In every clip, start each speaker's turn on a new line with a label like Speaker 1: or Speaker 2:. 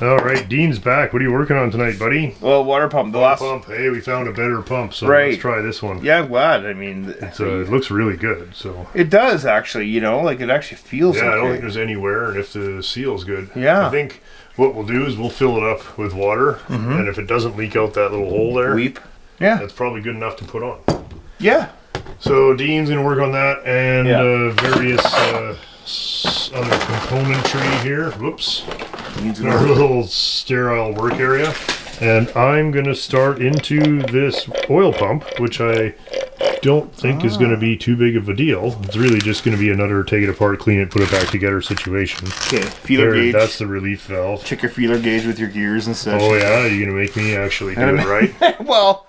Speaker 1: All right, Dean's back. What are you working on tonight, buddy?
Speaker 2: Well, water pump.
Speaker 1: Pump. Hey, we found a better pump, so let's try this one.
Speaker 2: Yeah, I'm glad. I mean,
Speaker 1: it looks really good. So
Speaker 2: it does actually. You know, like it actually feels.
Speaker 1: Yeah,
Speaker 2: okay.
Speaker 1: I don't think there's any wear, and if the seal's good,
Speaker 2: yeah.
Speaker 1: I think what we'll do is we'll fill it up with water, and if it doesn't leak out that little hole there,
Speaker 2: yeah,
Speaker 1: that's probably good enough to put on.
Speaker 2: Yeah.
Speaker 1: So Dean's gonna work on that and various other componentry here. Whoops. In our little sterile work area, and I'm gonna start into this oil pump, which I don't think is going to be too big of a deal. It's really just going to be another take it apart, clean it, put it back together situation.
Speaker 2: Okay, feeler gauge.
Speaker 1: That's the relief valve.
Speaker 2: Check your feeler gauge with your gears and such.
Speaker 1: Oh yeah, you're going to make me actually do it right?
Speaker 2: Well.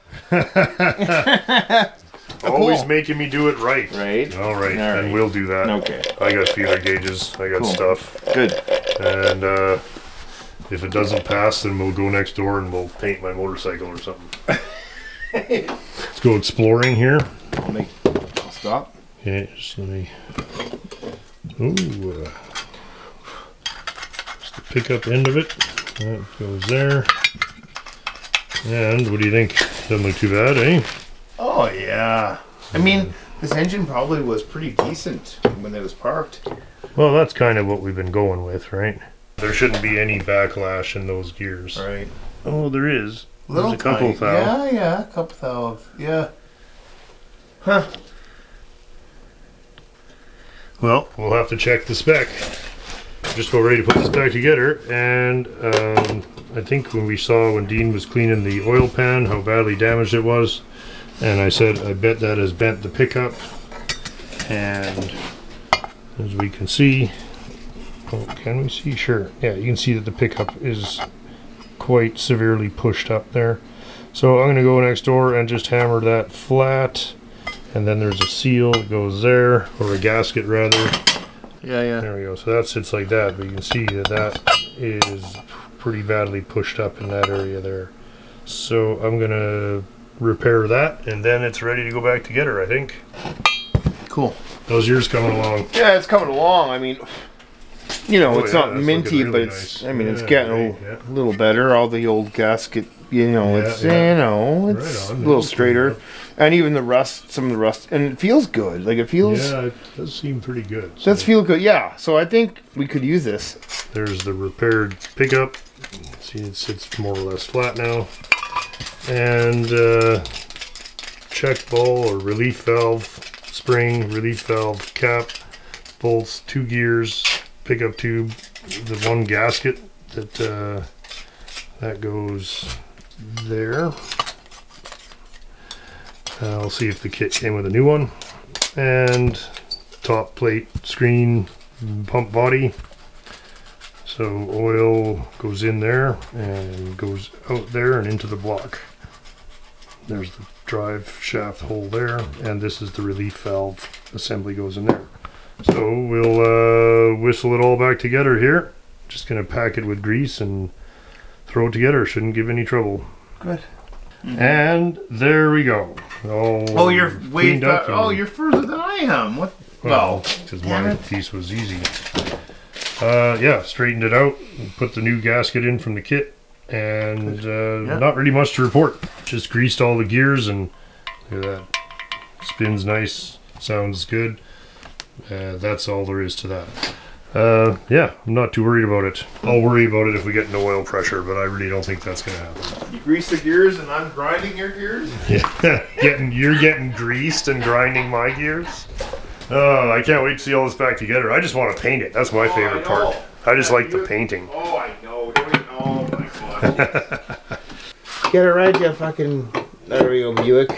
Speaker 1: Always making me do it right.
Speaker 2: Right.
Speaker 1: All right, and we'll do that.
Speaker 2: Okay.
Speaker 1: I got feeler gauges. I got stuff.
Speaker 2: Good.
Speaker 1: And if it doesn't pass, then we'll go next door and we'll paint my motorcycle or something. Let's go exploring here.
Speaker 2: I'll stop.
Speaker 1: Okay, just let me. Ooh, just the pickup end of it. That goes there. And what do you think? Doesn't look too bad, eh?
Speaker 2: Oh yeah. I mean, this engine probably was pretty decent when it was parked.
Speaker 1: Well, that's kind of what we've been going with, right? There shouldn't be any backlash in those gears.
Speaker 2: Right.
Speaker 1: Oh, there is.
Speaker 2: There's
Speaker 1: a couple thou.
Speaker 2: Yeah, a couple thou. Yeah. Huh.
Speaker 1: Well, we'll have to check the spec. Just about ready to put this back together, and I think when Dean was cleaning the oil pan, how badly damaged it was, and I said I bet that has bent the pickup, and as we can see, can we see? Sure. Yeah, you can see that the pickup is quite severely pushed up there. So I'm going to go next door and just hammer that flat, and then there's a seal that goes there, or a gasket rather.
Speaker 2: Yeah.
Speaker 1: There we go. So that sits like that, but you can see that is pretty badly pushed up in that area there. So I'm going to repair that, and then it's ready to go back together, I think.
Speaker 2: Cool.
Speaker 1: How's yours coming along?
Speaker 2: Yeah, it's coming along. I mean, you know, it's not minty,
Speaker 1: really
Speaker 2: but it's.
Speaker 1: nice.
Speaker 2: I mean, it's getting a little better. All the old gasket, you know, it's
Speaker 1: right
Speaker 2: a little straighter, and even the rust, some of the rust, and it feels good. Like it feels.
Speaker 1: Yeah, it does seem pretty good.
Speaker 2: So. Does feel good. Yeah. So I think we could use this.
Speaker 1: There's the repaired pickup. See, it sits more or less flat now, and check ball or relief valve spring, relief valve cap, bolts, 2 gears. Pickup tube, the one gasket that goes there. I'll see if the kit came with a new one, and top plate, screen, pump body. So oil goes in there and goes out there and into the block. There's the drive shaft hole there, and this is the relief valve assembly goes in there. So we'll whistle it all back together here. Just gonna pack it with grease and throw it together. Shouldn't give any trouble.
Speaker 2: Good.
Speaker 1: Mm-hmm. And there we go.
Speaker 2: Oh, you're way back. Oh, you're further than I am. What?
Speaker 1: Well, because my piece was easy. Yeah, straightened it out. Put the new gasket in from the kit, and not really much to report. Just greased all the gears, and look at that. Spins nice. Sounds good. That's all there is to that. Yeah, I'm not too worried about it. I'll worry about it if we get no oil pressure, but I really don't think that's going to happen.
Speaker 2: You grease the gears and I'm grinding your gears?
Speaker 1: Yeah, you're getting greased and grinding my gears? Oh, I can't wait to see all this back together. I just want to paint it. That's my favorite part. I just like the painting.
Speaker 2: Oh, I know. Oh, my God. Get it right, you fucking... There we go, Buick.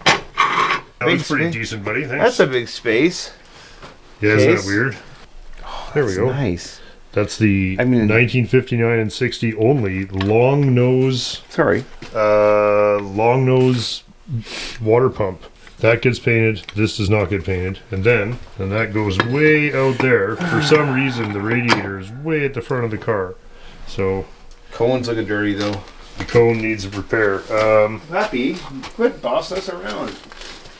Speaker 1: That was pretty decent, buddy. Thanks.
Speaker 2: That's a big space.
Speaker 1: Yeah, isn't that weird?
Speaker 2: Oh,
Speaker 1: there we go.
Speaker 2: Nice.
Speaker 1: That's the 1959 and 60 only long nose.
Speaker 2: Sorry.
Speaker 1: Long nose water pump. That gets painted. This does not get painted. And that goes way out there. For some reason, the radiator is way at the front of the car. So.
Speaker 2: Cone's looking dirty, though.
Speaker 1: The cone needs a repair.
Speaker 2: Happy. Quit boss us around.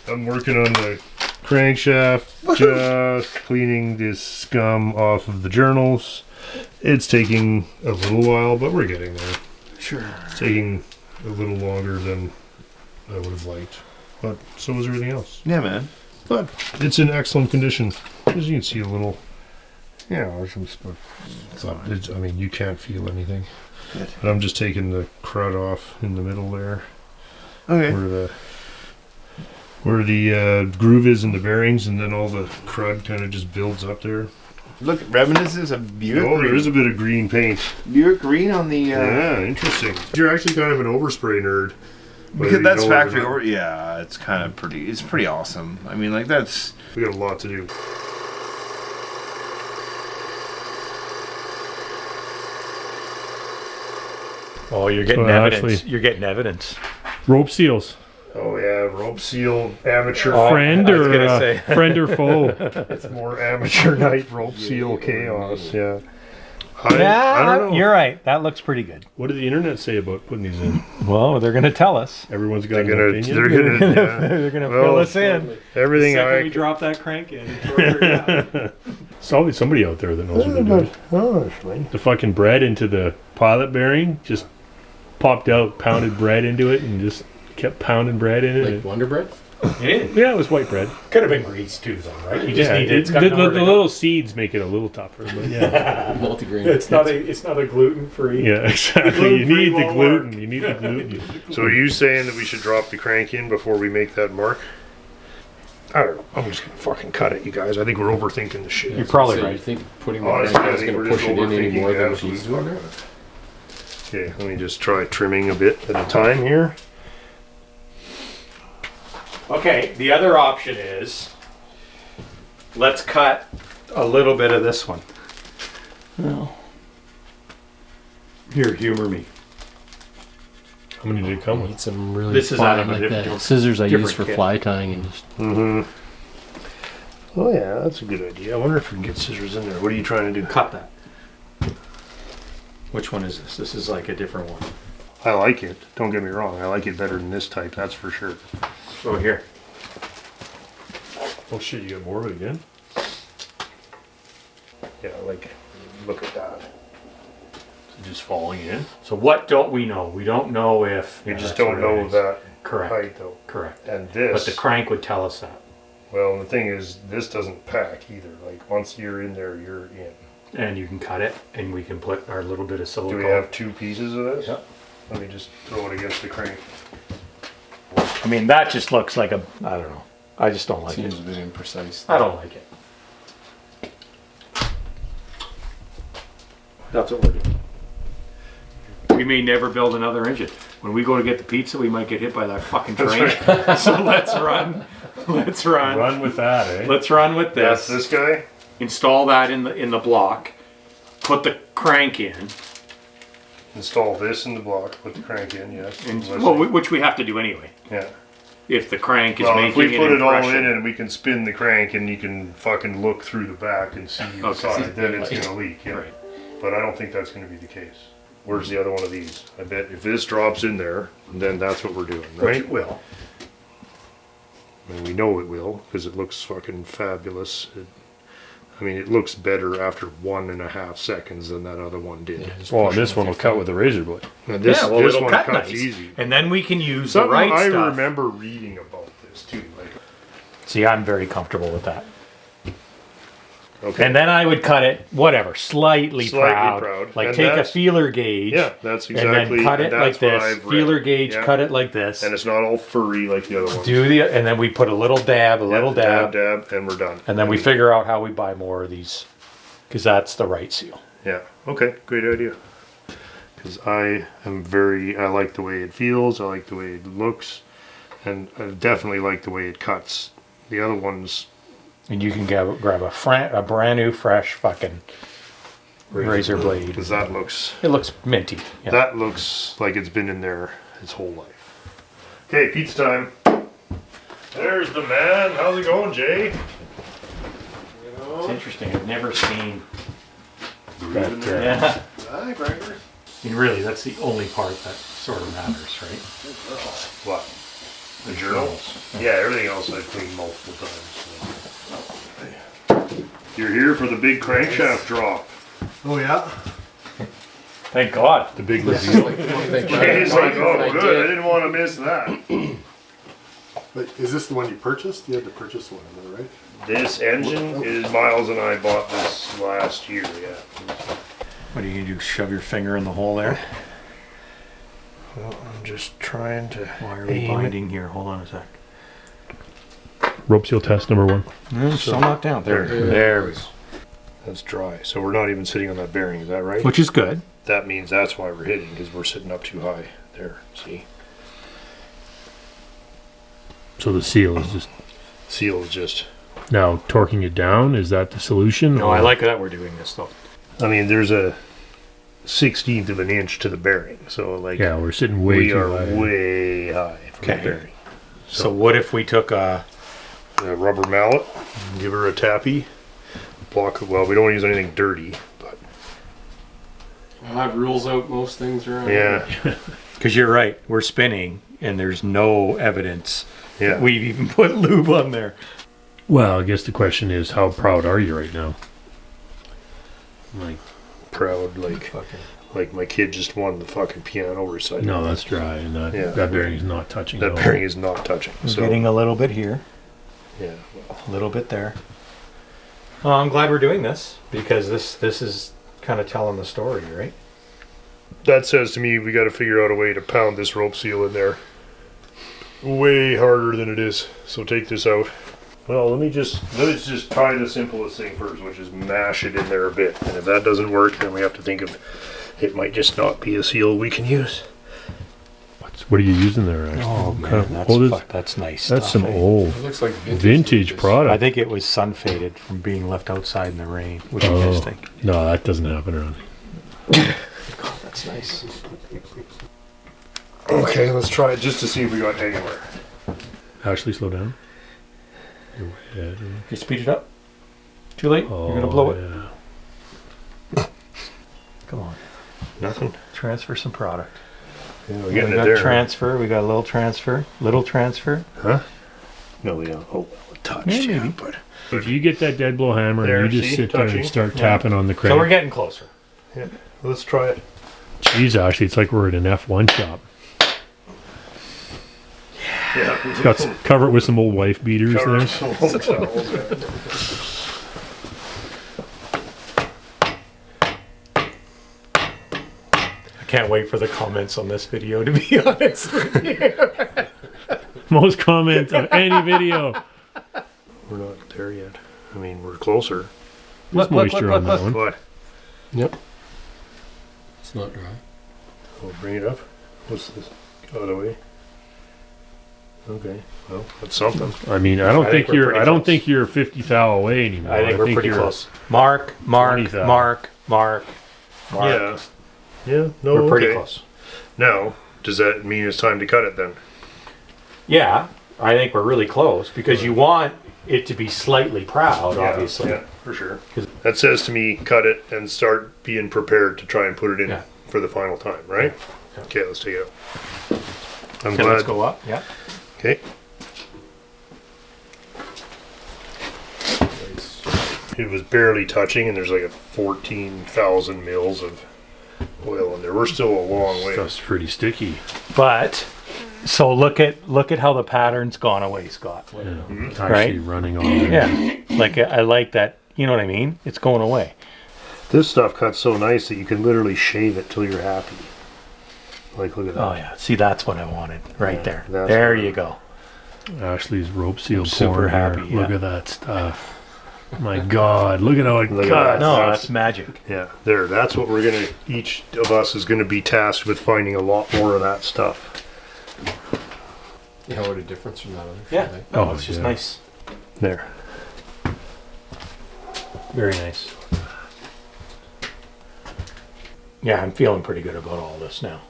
Speaker 1: I'm working on the crankshaft, just cleaning this scum off of the journals, It's taking a little while, but we're getting there.
Speaker 2: Sure.
Speaker 1: It's taking a little longer than I would have liked, but so was everything else.
Speaker 2: Yeah, man.
Speaker 1: But it's in excellent condition. As you can see a little, there's some stuff. I mean, you can't feel anything.
Speaker 2: Good.
Speaker 1: But I'm just taking the crud off in the middle there.
Speaker 2: Okay.
Speaker 1: Where the groove is in the bearings, and then all the crud kind of just builds up there.
Speaker 2: Look, reminiscence of Buick green.
Speaker 1: There is a bit of green paint.
Speaker 2: Buick green on the...
Speaker 1: Yeah, interesting. You're actually kind of an overspray nerd.
Speaker 2: Because that's factory over... Yeah, it's kind of pretty... It's pretty awesome. I mean, like, that's...
Speaker 1: We got a lot to do.
Speaker 3: Oh, you're getting evidence. You're getting evidence.
Speaker 1: Rope seals. Oh yeah, rope seal amateur
Speaker 3: friend or foe.
Speaker 1: It's more amateur night rope seal chaos. Yeah. I don't know.
Speaker 3: You're right. That looks pretty good.
Speaker 1: What did the internet say about putting these in?
Speaker 3: Well, they're going to tell us.
Speaker 1: Everyone's got an opinion.
Speaker 3: They're going to fill us in.
Speaker 1: Everything
Speaker 3: the second we drop that crank in.
Speaker 1: Somebody out there that knows what they're doing.
Speaker 2: Oh, that's fine.
Speaker 1: The fucking bread into the pilot bearing, just popped out, pounded bread into it, and just kept pounding bread in it.
Speaker 4: Like Wonder Bread?
Speaker 1: Yeah, it was white bread.
Speaker 3: Could have been greased too, though, right? You just need
Speaker 1: the little seeds make it a little tougher, but yeah.
Speaker 4: Multigrain.
Speaker 3: It's not a gluten-free.
Speaker 1: Yeah, exactly. You need the gluten. You need the gluten. So are you saying that we should drop the crank in before we make that mark? I don't know. I'm just gonna fucking cut it, you guys. I think we're overthinking the shit.
Speaker 3: You're probably right.
Speaker 4: You think putting the
Speaker 1: Honestly,
Speaker 4: crank in is going to push it in any more than what he's doing now?
Speaker 1: Okay, let me just try trimming a bit at a time here.
Speaker 3: Okay, the other option is let's cut a little bit of this one.
Speaker 4: No.
Speaker 3: Here, humor me.
Speaker 1: How many did it come with?
Speaker 4: Need some really
Speaker 3: This is out of
Speaker 4: fine,
Speaker 3: a
Speaker 4: like the scissors I use for
Speaker 3: kit.
Speaker 4: fly tying and just...
Speaker 1: Oh yeah, that's a good idea. I wonder if we can get scissors in there. What are you trying to do?
Speaker 3: Cut that. Which one is this? This is like a different one.
Speaker 1: I like it. Don't get me wrong. I like it better than this type, that's for sure.
Speaker 3: Oh, here.
Speaker 1: Oh shit, you got more of it again? Yeah, like, look at that. So just falling in.
Speaker 3: So what don't we know? We don't know if...
Speaker 1: We just don't know that
Speaker 3: Correct.
Speaker 1: height though.
Speaker 3: Correct.
Speaker 1: And this...
Speaker 3: But the crank would tell us that.
Speaker 1: Well, the thing is, this doesn't pack either. Like, once you're in there, you're in.
Speaker 3: And you can cut it, and we can put our little bit of silicone.
Speaker 1: Do we have 2 pieces of this?
Speaker 3: Yep.
Speaker 1: Let me just throw it against the crank.
Speaker 3: I mean, that just looks like a... I don't know. I just don't like
Speaker 4: Seems
Speaker 3: it.
Speaker 4: a bit imprecise.
Speaker 3: I don't like it. That's what we're doing. We may never build another engine. When we go to get the pizza, we might get hit by that fucking train. So let's run. Let's run.
Speaker 1: Run with that, eh?
Speaker 3: Let's run with this.
Speaker 1: That's this guy?
Speaker 3: Install that in the block. Put the crank in.
Speaker 1: Install this in the block, put the crank in, yes.
Speaker 3: Which we have to do anyway.
Speaker 1: Yeah.
Speaker 3: If the crank is
Speaker 1: Well,
Speaker 3: making
Speaker 1: if we put
Speaker 3: an
Speaker 1: it all
Speaker 3: impression.
Speaker 1: in and we can spin the crank and you can fucking look through the back and see the side, then it's going to leak. Yeah.
Speaker 3: Right.
Speaker 1: But I don't think that's going to be the case. Where's the other one of these? I bet if this drops in there, then that's what we're doing,
Speaker 3: Which
Speaker 1: right?
Speaker 3: it will.
Speaker 1: I mean, we know it will because it looks fucking fabulous. It looks better after 1.5 seconds than that other one did.
Speaker 4: Well, this one will cut with a razor blade.
Speaker 1: This
Speaker 3: it'll
Speaker 1: one
Speaker 3: cut
Speaker 1: cuts
Speaker 3: nice.
Speaker 1: easy.
Speaker 3: And then we can use
Speaker 1: Something
Speaker 3: the right
Speaker 1: I
Speaker 3: stuff.
Speaker 1: remember reading about this too.
Speaker 3: See, I'm very comfortable with that.
Speaker 1: Okay.
Speaker 3: And then I would cut it, whatever, slightly proud. Like
Speaker 1: And
Speaker 3: take a
Speaker 1: that's-
Speaker 3: feeler gauge.
Speaker 1: Yeah, that's
Speaker 3: And
Speaker 1: exactly.
Speaker 3: then cut it
Speaker 1: that's
Speaker 3: like
Speaker 1: what
Speaker 3: this.
Speaker 1: I've read.
Speaker 3: Feeler gauge,
Speaker 1: Yeah.
Speaker 3: cut it like this.
Speaker 1: And it's not all furry like the other ones.
Speaker 3: And then we put a little dab,
Speaker 1: dab, and we're done.
Speaker 3: And then we figure out how we buy more of these. Because that's the right seal.
Speaker 1: Yeah. Okay. Great idea. Because I like the way it feels. I like the way it looks, and I definitely like the way it cuts. The other ones.
Speaker 3: And you can grab a brand new, fresh fucking razor blade.
Speaker 1: Because that looks.
Speaker 3: It looks minty. Yeah.
Speaker 1: That looks like it's been in there its whole life. Okay, pizza time. There's the man. How's it going, Jay?
Speaker 3: It's interesting. I've never seen that.
Speaker 1: in there.
Speaker 3: Yeah.
Speaker 2: Hi, Gregor.
Speaker 3: I mean, really, that's the only part that sort of matters, right?
Speaker 1: What? The journals? Yeah, everything else I've cleaned multiple times. So. You're here for the big crankshaft drop.
Speaker 2: Oh, yeah?
Speaker 3: Thank God.
Speaker 1: The big reveal.
Speaker 5: Thank
Speaker 1: He's like, oh,
Speaker 5: I
Speaker 1: good.
Speaker 5: did.
Speaker 1: I didn't want to miss that.
Speaker 6: But is this the one you purchased? You had to purchase one, right?
Speaker 1: This engine is Miles and I bought this last year. Yeah.
Speaker 3: What are you gonna do? Shove your finger in the hole there?
Speaker 1: Well, I'm just trying to.
Speaker 3: Why are we binding here? Hold on a sec.
Speaker 1: Rope seal test number 1.
Speaker 3: Still not down. There we go.
Speaker 1: That's dry. So we're not even sitting on that bearing. Is that right?
Speaker 3: Which is good.
Speaker 1: That means that's why we're hitting, because we're sitting up too high. There. See.
Speaker 7: So the seal is just
Speaker 1: Seal is just.
Speaker 7: now torquing it down. Is that the solution?
Speaker 3: No, I like that we're doing this though.
Speaker 1: I mean, there's a 1/16 of an inch to the bearing. So like.
Speaker 7: Yeah, we're sitting way
Speaker 1: we
Speaker 7: too
Speaker 1: are
Speaker 7: high.
Speaker 1: way high from the
Speaker 3: Okay.
Speaker 1: bearing.
Speaker 3: So what if we took a
Speaker 1: Rubber mallet, give her a tappy, block. Well, we don't want to use anything dirty, but
Speaker 5: I'll have rules out most things around.
Speaker 1: yeah,
Speaker 3: because you're right, we're spinning and there's no evidence
Speaker 1: yeah.
Speaker 3: that we've even put lube on there.
Speaker 7: Well, I guess the question is, how proud are you right now?
Speaker 1: Like proud, like my kid just won the fucking piano recital.
Speaker 7: No, that's dry, and
Speaker 1: Yeah.
Speaker 7: that bearing is not touching.
Speaker 1: That
Speaker 7: at all.
Speaker 1: bearing is not touching.
Speaker 3: We're
Speaker 1: So
Speaker 3: getting a little bit here,
Speaker 1: yeah,
Speaker 3: a little bit there. Oh, I'm glad we're doing this because this is kind of telling the story, right?
Speaker 1: that says to me we got to figure out a way to pound this rope seal in there way harder than it is. So take this out. Well, let's just try the simplest thing first, which is mash it in there a bit. And if that doesn't work, then we have to think of it might just not be a seal we can use.
Speaker 7: What are you using there? Actually?
Speaker 3: Oh
Speaker 7: What kind of-
Speaker 3: that's nice.
Speaker 7: that's
Speaker 3: stuff,
Speaker 7: some
Speaker 3: eh?
Speaker 7: old
Speaker 5: It looks like
Speaker 7: vintage
Speaker 3: I
Speaker 7: product.
Speaker 3: think it was sun faded from being left outside in the rain. What do you guys think?
Speaker 7: No, that doesn't happen around here.
Speaker 3: That's nice.
Speaker 1: Okay, let's try it just to see if we got anywhere.
Speaker 7: Actually, slow down. You're way ahead.
Speaker 3: You speed it up. Too late.
Speaker 7: Oh,
Speaker 3: You're gonna blow it.
Speaker 7: Yeah.
Speaker 3: Come on.
Speaker 1: Nothing.
Speaker 3: Transfer some product.
Speaker 1: Yeah, we're
Speaker 3: We
Speaker 1: getting it
Speaker 3: got
Speaker 1: there.
Speaker 3: transfer. We got a little transfer. Little transfer.
Speaker 1: Huh? No, we don't. Oh, a touch.
Speaker 3: Yeah, maybe.
Speaker 1: But
Speaker 7: If you get that dead blow hammer
Speaker 1: There,
Speaker 7: and you just
Speaker 1: see?
Speaker 7: sit there
Speaker 1: Touching.
Speaker 7: and start tapping on the
Speaker 3: So we're
Speaker 7: crank,
Speaker 3: getting closer.
Speaker 1: let's try it.
Speaker 7: geez, actually, it's like we're at an F1 shop.
Speaker 1: Yeah.
Speaker 7: Got cover it with some old wife beaters
Speaker 1: Cover
Speaker 7: there.
Speaker 1: some old towels, man.
Speaker 3: I can't wait for the comments on this video, to be honest with you.
Speaker 7: Most comments of any video.
Speaker 1: We're not there yet. I mean, we're closer.
Speaker 7: There's moisture on that one.
Speaker 1: What?
Speaker 5: Yep. It's not dry.
Speaker 1: We'll bring it up. What's this? Out of the way. Okay. Well, that's something.
Speaker 7: I mean, I don't
Speaker 3: I
Speaker 7: think
Speaker 3: think we're
Speaker 7: you're.
Speaker 3: pretty
Speaker 7: I don't
Speaker 3: close.
Speaker 7: think you're 50 thou away anymore.
Speaker 3: I think we're pretty
Speaker 7: you're-
Speaker 3: close. Mark.
Speaker 7: 20,000.
Speaker 1: Yeah. Yeah. No.
Speaker 3: We're pretty
Speaker 1: okay.
Speaker 3: close.
Speaker 1: Now, does that mean it's time to cut it then?
Speaker 3: Yeah, I think we're really close because you want it to be slightly proud, obviously.
Speaker 1: Yeah, for sure. That says to me, cut it and start being prepared to try and put it in
Speaker 3: Yeah.
Speaker 1: for the final time, right?
Speaker 3: Yeah.
Speaker 1: Okay, let's take it out. I'm
Speaker 3: Okay,
Speaker 1: glad.
Speaker 3: let's go up. Yeah.
Speaker 1: Okay. It was barely touching, and there's like a 14,000 mils of oil in there. We're still a long way.
Speaker 7: Stuff's pretty sticky.
Speaker 3: But so look at how the pattern's gone away, Scott.
Speaker 7: Yeah. It's actually running on there.
Speaker 3: Yeah, like I like that. You know what I mean? It's going away.
Speaker 1: This stuff cuts so nice that you can literally shave it till you're happy. Like, look at that.
Speaker 3: Oh yeah. See, that's what I wanted right
Speaker 1: Yeah,
Speaker 3: there.
Speaker 1: that's
Speaker 3: There
Speaker 1: what-
Speaker 3: you go.
Speaker 7: Ashley's rope seal
Speaker 3: I'm super
Speaker 7: porn here.
Speaker 3: happy,
Speaker 7: Look
Speaker 3: yeah.
Speaker 7: at that stuff. My God, look at how it
Speaker 1: Look at
Speaker 7: cuts.
Speaker 1: that.
Speaker 3: No,
Speaker 1: That's-
Speaker 3: that's magic.
Speaker 1: Yeah, there. That's what we're gonna. Each of us is gonna be tasked with finding a lot more of that stuff.
Speaker 5: Yeah, what a difference from that other
Speaker 3: Yeah.
Speaker 5: shit, eh?
Speaker 3: No,
Speaker 7: Oh,
Speaker 3: it's just
Speaker 7: yeah.
Speaker 3: nice.
Speaker 1: There.
Speaker 3: Very nice. Yeah, I'm feeling pretty good about all this now.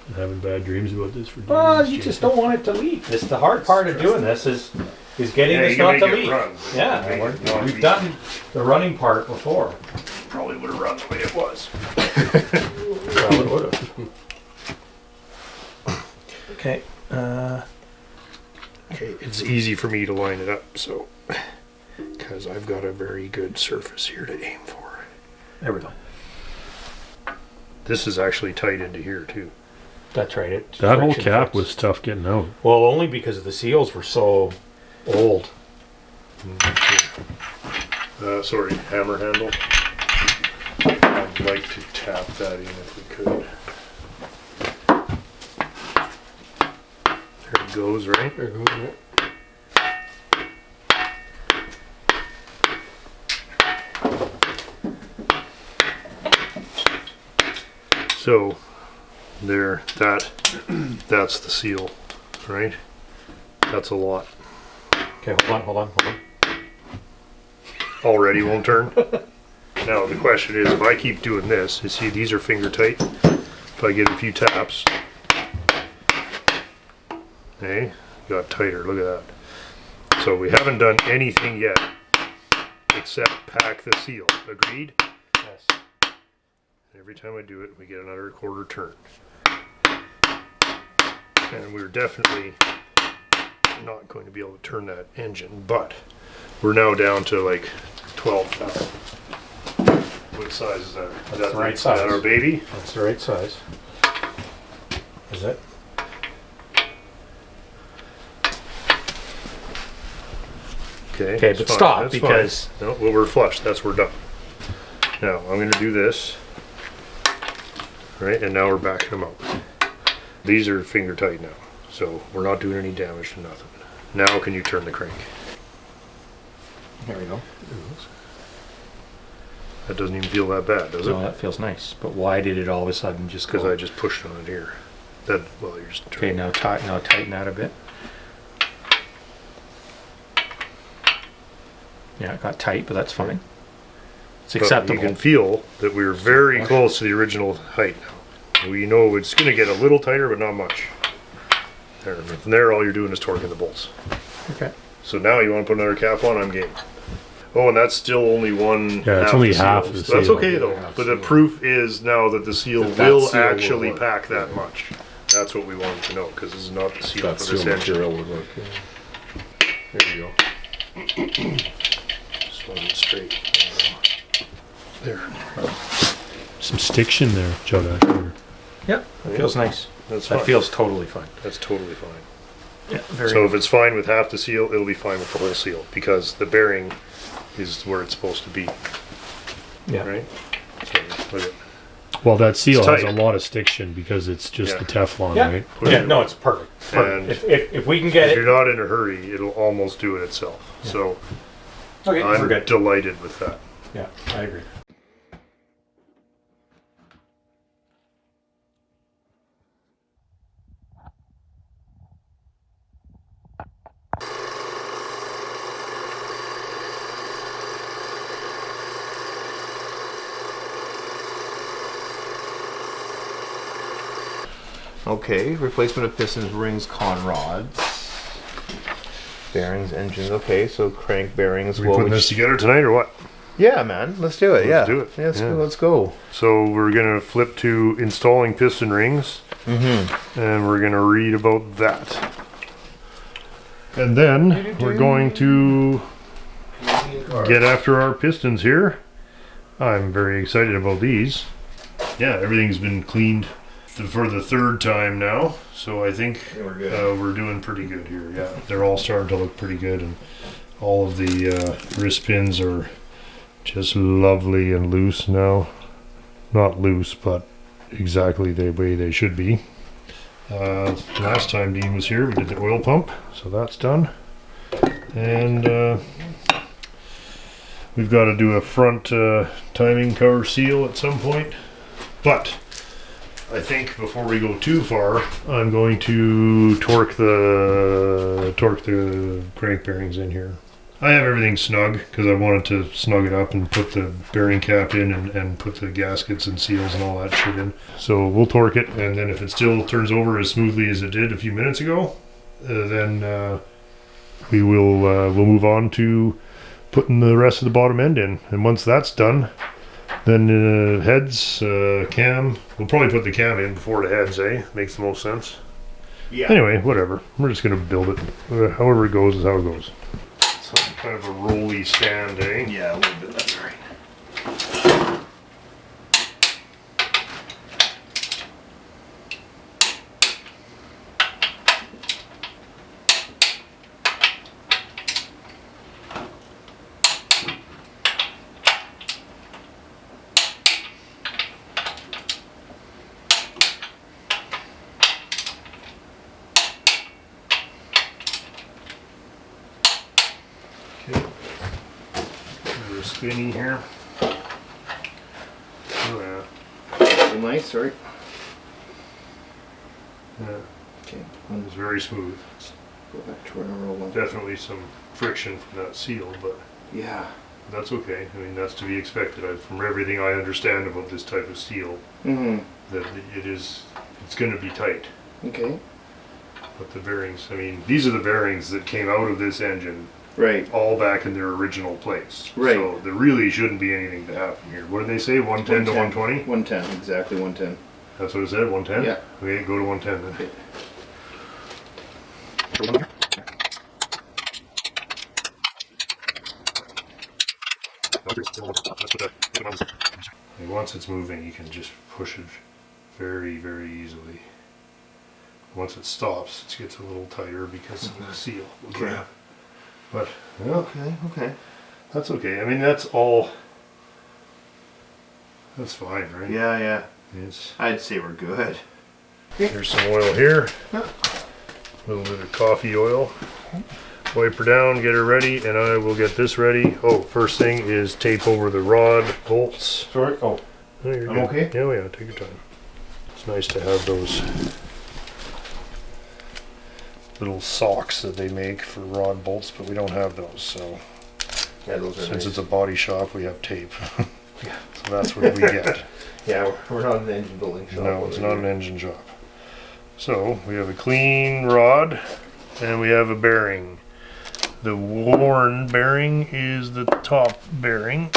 Speaker 7: Been having bad dreams about this for days.
Speaker 3: Well, you just don't want it to leak. It's the hard part of doing this is getting
Speaker 1: Yeah,
Speaker 3: this
Speaker 1: you can
Speaker 3: not
Speaker 1: make
Speaker 3: to
Speaker 1: it
Speaker 3: leak.
Speaker 1: run, but
Speaker 3: Yeah,
Speaker 1: you can make it not
Speaker 3: we've
Speaker 1: leak.
Speaker 3: done the running part before.
Speaker 1: Probably would have run the way it was.
Speaker 3: Well, it would have. Okay.
Speaker 1: Okay, it's easy for me to line it up, so because I've got a very good surface here to aim for.
Speaker 3: There we go.
Speaker 1: This is actually tight into here too.
Speaker 3: That's right. It
Speaker 7: That whole
Speaker 3: friction
Speaker 7: cap
Speaker 3: fits.
Speaker 7: was tough getting out.
Speaker 3: Well, only because the seals were so old.
Speaker 1: Sorry, hammer handle. I'd like to tap that in if we could. There it goes, right?
Speaker 5: There goes it.
Speaker 1: So, there, that's the seal, right? That's a lot.
Speaker 3: Okay, hold on.
Speaker 1: Already won't turn. Now the question is, if I keep doing this, you see these are finger tight. If I get a few taps, hey, got tighter. Look at that. So we haven't done anything yet except pack the seal. Agreed?
Speaker 3: Yes.
Speaker 1: Every time I do it, we get another quarter turn. And we're definitely not going to be able to turn that engine, but we're now down to like 12 pounds. What size is that? Is that
Speaker 3: the right
Speaker 1: Is that
Speaker 3: size.
Speaker 1: our baby?
Speaker 3: That's the right size. Is it?
Speaker 1: Okay.
Speaker 3: Okay,
Speaker 1: that's
Speaker 3: but
Speaker 1: fine,
Speaker 3: stop
Speaker 1: that's
Speaker 3: because
Speaker 1: fine. No, well, we're flush. That's we're done. Now I'm going to do this. Right, and now we're backing them up. These are finger tight now, so we're not doing any damage to nothing. Now can you turn the crank?
Speaker 3: There we go.
Speaker 1: That doesn't even feel that bad, does
Speaker 3: No,
Speaker 1: it?
Speaker 3: that feels nice. But why did it all of a sudden just
Speaker 1: Because
Speaker 3: go?
Speaker 1: I just pushed on it here. That well, you're just
Speaker 3: Okay, now tighten that a bit. Yeah, it got tight, but that's fine. It's
Speaker 1: But
Speaker 3: acceptable.
Speaker 1: you can feel that we're very close to the original height now. We know it's going to get a little tighter, but not much. There, and from there, all you're doing is torquing the bolts.
Speaker 3: Okay.
Speaker 1: So now you want to put another cap on? I'm game. Oh, and that's still only one.
Speaker 7: Yeah, it's
Speaker 1: half
Speaker 7: only
Speaker 1: the seal.
Speaker 7: half the
Speaker 1: So that's
Speaker 7: seal.
Speaker 1: okay though.
Speaker 6: Yeah,
Speaker 1: But the
Speaker 6: seal.
Speaker 1: proof is now that the seal
Speaker 6: That
Speaker 1: will
Speaker 6: seal will
Speaker 1: actually
Speaker 6: work.
Speaker 1: pack that much. That's what we wanted to know, because this is not the seal
Speaker 6: That
Speaker 1: for
Speaker 6: seal
Speaker 1: this engine.
Speaker 6: material would work. Yeah. There you go.
Speaker 1: Just want it straight. There.
Speaker 7: Some stiction there, Judd. Actually.
Speaker 3: Yeah, it feels nice.
Speaker 1: That's
Speaker 3: That
Speaker 1: fine.
Speaker 3: feels totally fine.
Speaker 1: That's totally fine.
Speaker 3: Yeah, very
Speaker 1: So if it's fine with half the seal, it'll be fine with the whole seal, because the bearing is where it's supposed to be,
Speaker 3: yeah.
Speaker 1: right? So, look at,
Speaker 7: Well, that seal
Speaker 1: It's
Speaker 7: has a
Speaker 1: tight.
Speaker 7: lot of stiction because it's just
Speaker 1: Yeah.
Speaker 7: the Teflon,
Speaker 3: Yeah.
Speaker 7: right?
Speaker 1: Put
Speaker 3: Yeah,
Speaker 1: it-
Speaker 3: no, it's perfect.
Speaker 1: And
Speaker 3: If we can get
Speaker 1: if
Speaker 3: it.
Speaker 1: you're not in a hurry, it'll almost do it itself. So
Speaker 3: Okay,
Speaker 1: I'm
Speaker 3: we're good.
Speaker 1: delighted with that.
Speaker 3: Yeah, I agree.
Speaker 2: Okay, replacement of pistons, rings, con rods, bearings, engines. Okay, so crank bearings.
Speaker 1: Are we putting this together tonight or what?
Speaker 2: Yeah, man, let's do it.
Speaker 1: Let's do it.
Speaker 2: Yeah, let's
Speaker 1: Yeah.
Speaker 2: go. Let's go.
Speaker 1: So we're gonna flip to installing piston rings, and we're gonna read about that. And then we're going to get after our pistons here. I'm very excited about these. Yeah, everything's been cleaned for the third time now, so I think
Speaker 2: We're good.
Speaker 1: we're doing pretty good here. Yeah, they're all starting to look pretty good, and all of the wrist pins are just lovely and loose now. Not loose, but exactly the way they should be. Last time Dean was here, we did the oil pump, so that's done. And we've got to do a front timing cover seal at some point. But I think before we go too far, I'm going to torque the crank bearings in here. I have everything snug because I wanted to snug it up and put the bearing cap in and put the gaskets and seals and all that shit in. So we'll torque it, and then if it still turns over as smoothly as it did a few minutes ago, then we'll move on to putting the rest of the bottom end in. And once that's done, then heads, cam. We'll probably put the cam in before the heads, eh? Makes the most sense.
Speaker 2: Yeah.
Speaker 1: Anyway, whatever. We're just gonna build it. However it goes is how it goes. So kind of a rolly stand, eh?
Speaker 2: Yeah, a little bit. That's right.
Speaker 1: a spinny here. Oh yeah.
Speaker 2: Nice, right?
Speaker 1: Yeah.
Speaker 2: Okay.
Speaker 1: It's very smooth.
Speaker 2: Go back to where I'm rolling.
Speaker 1: Definitely some friction from that seal, but
Speaker 2: Yeah.
Speaker 1: that's okay. I mean, that's to be expected. From everything I understand about this type of steel,
Speaker 2: Mm-hmm.
Speaker 1: that it's going to be tight.
Speaker 2: Okay.
Speaker 1: But the bearings, I mean, these are the bearings that came out of this engine,
Speaker 2: Right.
Speaker 1: all back in their original place.
Speaker 2: Right.
Speaker 1: So there really shouldn't be anything to happen here. What did they say? 110 to 120?
Speaker 2: 110, exactly 110.
Speaker 1: That's what it said. 110.
Speaker 2: Yeah.
Speaker 1: Okay, go to 110 then.
Speaker 2: Okay.
Speaker 1: And once it's moving, you can just push it very, very easily. Once it stops, it gets a little tighter because of the seal.
Speaker 2: Okay.
Speaker 1: But yeah,
Speaker 2: Okay.
Speaker 1: that's okay. I mean, that's all. That's fine, right?
Speaker 2: Yeah.
Speaker 1: It's,
Speaker 2: I'd say we're good.
Speaker 1: there's some oil here. A little bit of coffee oil. Wipe her down, get her ready, and I will get this ready. Oh, first thing is tape over the rod bolts.
Speaker 2: Sorry. Oh.
Speaker 1: Oh, you're
Speaker 2: I'm
Speaker 1: good.
Speaker 2: okay?
Speaker 1: Yeah, take your time. It's nice to have those little socks that they make for rod bolts, but we don't have those. So
Speaker 2: Yeah, those are
Speaker 1: since
Speaker 2: nice.
Speaker 1: it's a body shop, we have tape. So that's what we get.
Speaker 2: Yeah, we're not an engine building shop.
Speaker 1: No, it's not an engine shop. So we have a clean rod and we have a bearing. The worn bearing is the top bearing,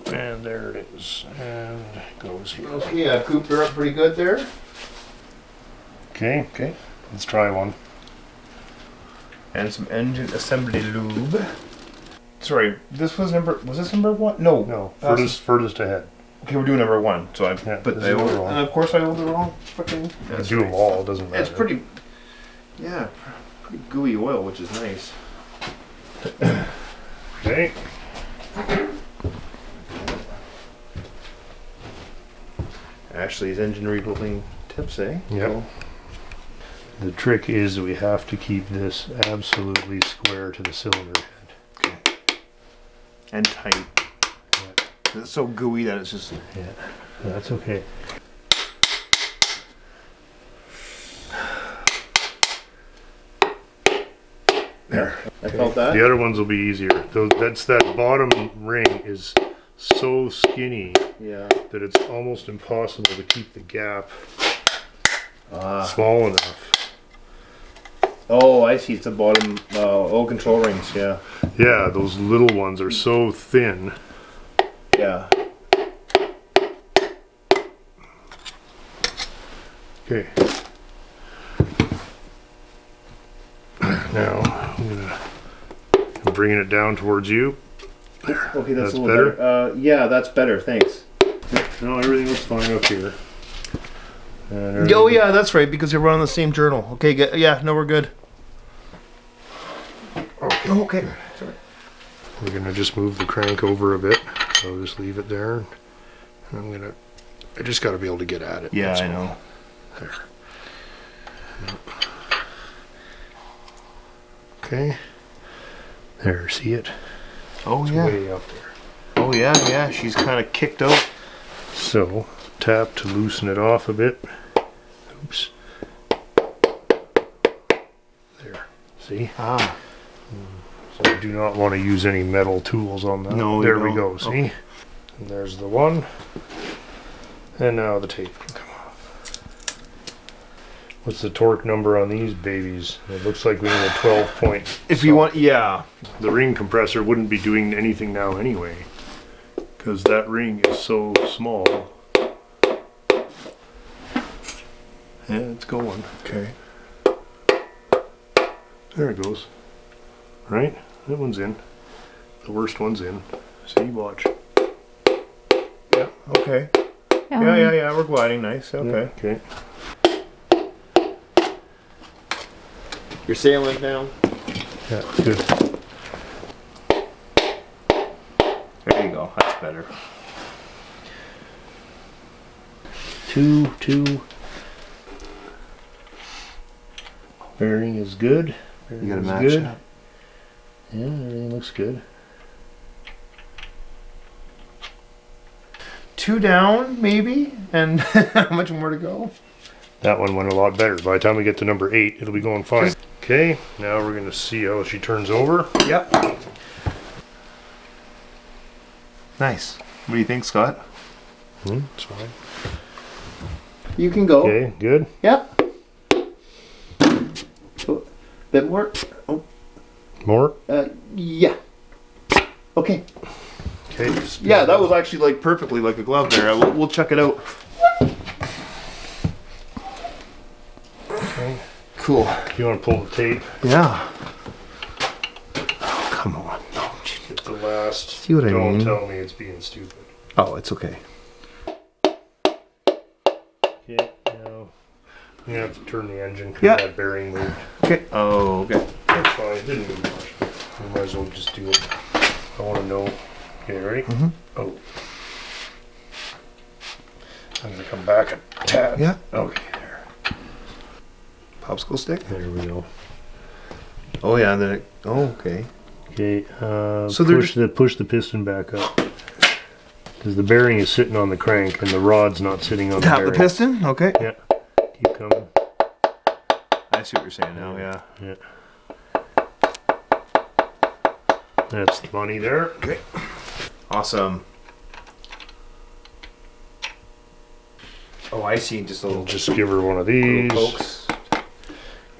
Speaker 1: and there it is, and it goes here.
Speaker 2: Okay, I've cooped her up pretty good there.
Speaker 1: Okay, let's try one.
Speaker 2: And some engine assembly lube. Sorry, was this number one? No.
Speaker 1: No,
Speaker 2: That's-
Speaker 1: furthest ahead.
Speaker 2: Okay, we're doing number one. So I
Speaker 1: Yeah,
Speaker 2: put
Speaker 1: this
Speaker 2: the
Speaker 1: is number
Speaker 2: old,
Speaker 1: one.
Speaker 2: and of course I oiled the wrong fucking.
Speaker 1: Do them all, it doesn't matter.
Speaker 2: It's pretty gooey oil, which is nice.
Speaker 1: Okay.
Speaker 2: Ashley's engine rebuilding tips, eh?
Speaker 1: Yep. The trick is that we have to keep this absolutely square to the cylinder head.
Speaker 2: And tight. It's so gooey that it's just.
Speaker 1: Yeah, that's okay. There.
Speaker 2: I felt that.
Speaker 1: The other ones will be easier. That bottom ring is so skinny
Speaker 2: Yeah.
Speaker 1: that it's almost impossible to keep the gap
Speaker 2: Ah.
Speaker 1: small enough.
Speaker 2: Oh, I see. It's the bottom oil control rings. Yeah.
Speaker 1: Yeah, those little ones are so thin.
Speaker 2: Yeah.
Speaker 1: Okay. Now I'm bringing it down towards you. There.
Speaker 2: Okay, that's a little
Speaker 1: better.
Speaker 2: better. Yeah, that's better. Thanks.
Speaker 1: No, everything looks fine up here. And
Speaker 2: Oh yeah, that's right. Because you're running the same journal. Okay. Yeah. No, we're good. Oh, okay. Sorry.
Speaker 1: we're gonna just move the crank over a bit. So I'll just leave it there. I just got to be able to get at it.
Speaker 2: Yeah,
Speaker 1: that's
Speaker 2: I
Speaker 1: all.
Speaker 2: know.
Speaker 1: There. Okay. There, see it?
Speaker 2: Oh
Speaker 1: It's
Speaker 2: yeah.
Speaker 1: way up there.
Speaker 2: Oh yeah. She's kind of kicked out.
Speaker 1: So tap to loosen it off a bit. Oops. There. See?
Speaker 2: Ah.
Speaker 1: So I do not want to use any metal tools on that.
Speaker 2: No, you
Speaker 1: there we
Speaker 2: don't.
Speaker 1: go. See?
Speaker 2: Okay.
Speaker 1: And there's the one. And now the tape can come off. What's the torque number on these babies? It looks like we need a 12 point.
Speaker 2: If you want, yeah.
Speaker 1: The ring compressor wouldn't be doing anything now anyway, because that ring is so small. Yeah, it's going.
Speaker 2: Okay.
Speaker 1: There it goes. Right? That one's in. The worst one's in. See, watch.
Speaker 2: Yeah. Okay. Yeah. We're gliding. Nice. Okay.
Speaker 1: Okay.
Speaker 2: You're sailing down.
Speaker 1: Yeah, good.
Speaker 2: There you go. That's better.
Speaker 1: Two. Bearing is good. Bearing
Speaker 2: You gotta
Speaker 1: is
Speaker 2: match
Speaker 1: good.
Speaker 2: that.
Speaker 1: Yeah, everything looks good.
Speaker 2: 2 down, maybe, and how much more to go?
Speaker 1: That one went a lot better. By the time we get to number 8, it'll be going fine. Okay, now we're gonna see how she turns over.
Speaker 2: Yep. Nice. What do you think, Scott?
Speaker 1: It's fine.
Speaker 2: You can go.
Speaker 1: Okay, good.
Speaker 2: Yep. Oh, bit more. Oh,
Speaker 1: More?
Speaker 2: yeah. Okay.
Speaker 1: Okay.
Speaker 2: Yeah, that was actually like perfectly like a glove there. We'll check it out.
Speaker 1: Okay.
Speaker 2: Cool.
Speaker 1: You want to pull the tape?
Speaker 2: Yeah. Oh, come on. No,
Speaker 1: Get the last.
Speaker 2: See what I
Speaker 1: Don't
Speaker 2: mean?
Speaker 1: tell me it's being stupid.
Speaker 2: oh, it's okay.
Speaker 1: Okay, now I'm gonna have to turn the engine because
Speaker 2: Yeah.
Speaker 1: that bearing moved.
Speaker 2: Okay. Oh, okay.
Speaker 1: That's fine. It didn't move much. We might as well just do it. I want to know. Okay, ready?
Speaker 2: Mhm.
Speaker 1: Oh. I'm gonna come back a tad.
Speaker 2: Yeah.
Speaker 1: Okay, there.
Speaker 2: Popsicle stick.
Speaker 1: There we go.
Speaker 2: Oh yeah, and then it. Oh, okay.
Speaker 1: Okay.
Speaker 2: So they're
Speaker 1: push the piston back up because the bearing is sitting on the crank and the rod's not sitting on
Speaker 2: Tap
Speaker 1: the
Speaker 2: the
Speaker 1: bearing.
Speaker 2: piston. Okay.
Speaker 1: Yeah. Keep coming.
Speaker 2: I see what you're saying now. Yeah.
Speaker 1: Yeah. That's the money there.
Speaker 2: Okay. Awesome. Oh, I see. Just a
Speaker 1: We'll
Speaker 2: little,
Speaker 1: just give her one of these.
Speaker 2: little pokes.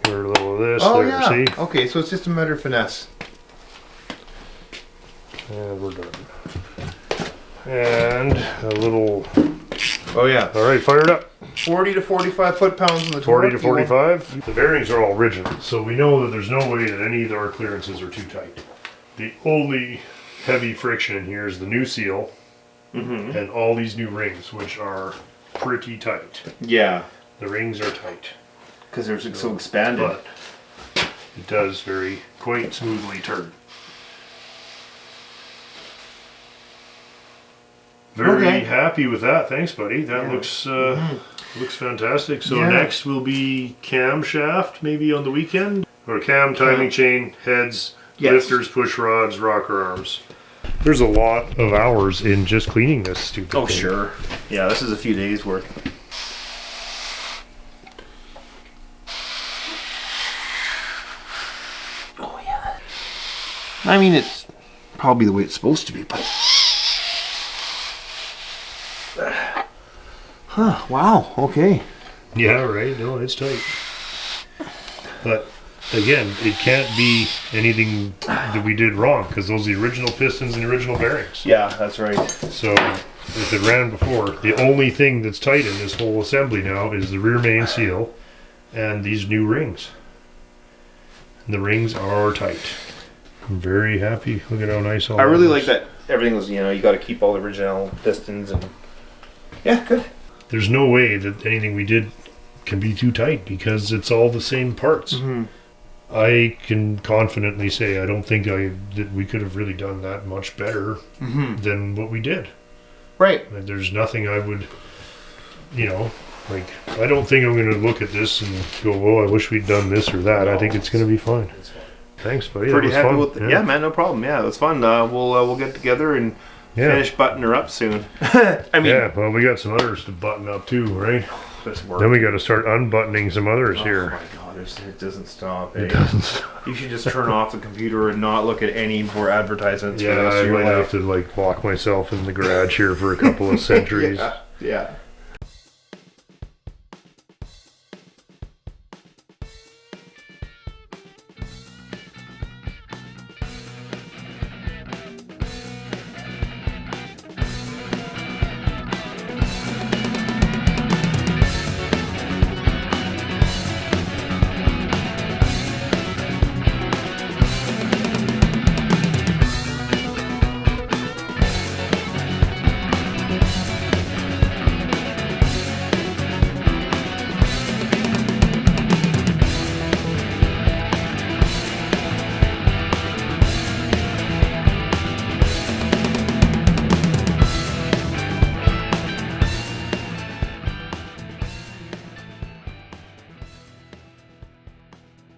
Speaker 1: Give her a little of this.
Speaker 2: Oh
Speaker 1: there,
Speaker 2: yeah.
Speaker 1: see?
Speaker 2: Okay, so it's just a matter of finesse.
Speaker 1: And we're done. And a little.
Speaker 2: Oh yeah.
Speaker 1: All right, fire it up.
Speaker 2: 40 to 45 foot-pounds on the
Speaker 1: 40
Speaker 2: torque.
Speaker 1: to 45. The bearings are all original, so we know that there's no way that any of our clearances are too tight. The only heavy friction in here is the new seal and all these new rings, which are pretty tight.
Speaker 2: Yeah.
Speaker 1: The rings are tight,
Speaker 2: Because they're so expanded.
Speaker 1: but it does very quite smoothly turn. Very
Speaker 2: Okay.
Speaker 1: happy with that. Thanks, buddy. That
Speaker 2: Yeah.
Speaker 1: looks fantastic. So
Speaker 2: Yeah.
Speaker 1: next will be camshaft, maybe on the weekend, or cam, timing chain, heads,
Speaker 2: Yes.
Speaker 1: lifters, push rods, rocker arms. There's a lot of hours in just cleaning this stupid
Speaker 2: Oh
Speaker 1: thing.
Speaker 2: sure. Yeah, this is a few days worth. Oh yeah. I mean, it's probably the way it's supposed to be, but. Huh, wow, okay.
Speaker 1: Yeah, right. No, it's tight. But again, it can't be anything that we did wrong because those are the original pistons and the original bearings.
Speaker 2: Yeah, that's right.
Speaker 1: So if it ran before, the only thing that's tight in this whole assembly now is the rear main seal and these new rings. And the rings are tight. I'm very happy. Look at how nice all
Speaker 2: I really
Speaker 1: that
Speaker 2: like
Speaker 1: is.
Speaker 2: that everything was, you know, you got to keep all the original pistons and. Yeah, good.
Speaker 1: There's no way that anything we did can be too tight because it's all the same parts.
Speaker 2: Mm-hmm.
Speaker 1: I can confidently say I don't think that we could have really done that much better than what we did.
Speaker 2: Right.
Speaker 1: Like, there's nothing I would, like I don't think I'm going to look at this and go, "Oh, I wish we'd done this or that." I think it's going to be fine. Thanks, buddy.
Speaker 2: Pretty
Speaker 1: that was
Speaker 2: happy
Speaker 1: fun.
Speaker 2: with it. Yeah, man, no problem. Yeah, it was fun. We'll get together and finish buttoning her up soon. I mean,
Speaker 1: yeah. Well, we got some others to button up too, right?
Speaker 2: this work.
Speaker 1: Then we got to start unbuttoning some others
Speaker 2: Oh
Speaker 1: here.
Speaker 2: my God, it doesn't stop.
Speaker 1: It
Speaker 2: eh?
Speaker 1: doesn't stop.
Speaker 2: You should just turn off the computer and not look at any more advertisements. for the
Speaker 1: Yeah,
Speaker 2: rest
Speaker 1: I
Speaker 2: of your
Speaker 1: might
Speaker 2: life.
Speaker 1: have to lock myself in the garage here for a couple of centuries.
Speaker 2: Yeah.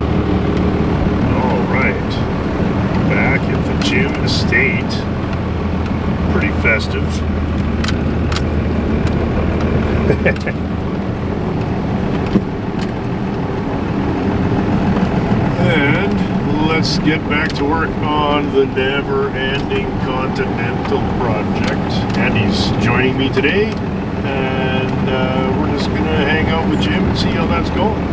Speaker 1: All right, back at the gym estate. Pretty festive. And let's get back to work on the never-ending Continental project. Andy's joining me today, and we're just gonna hang out with Jim and see how that's going.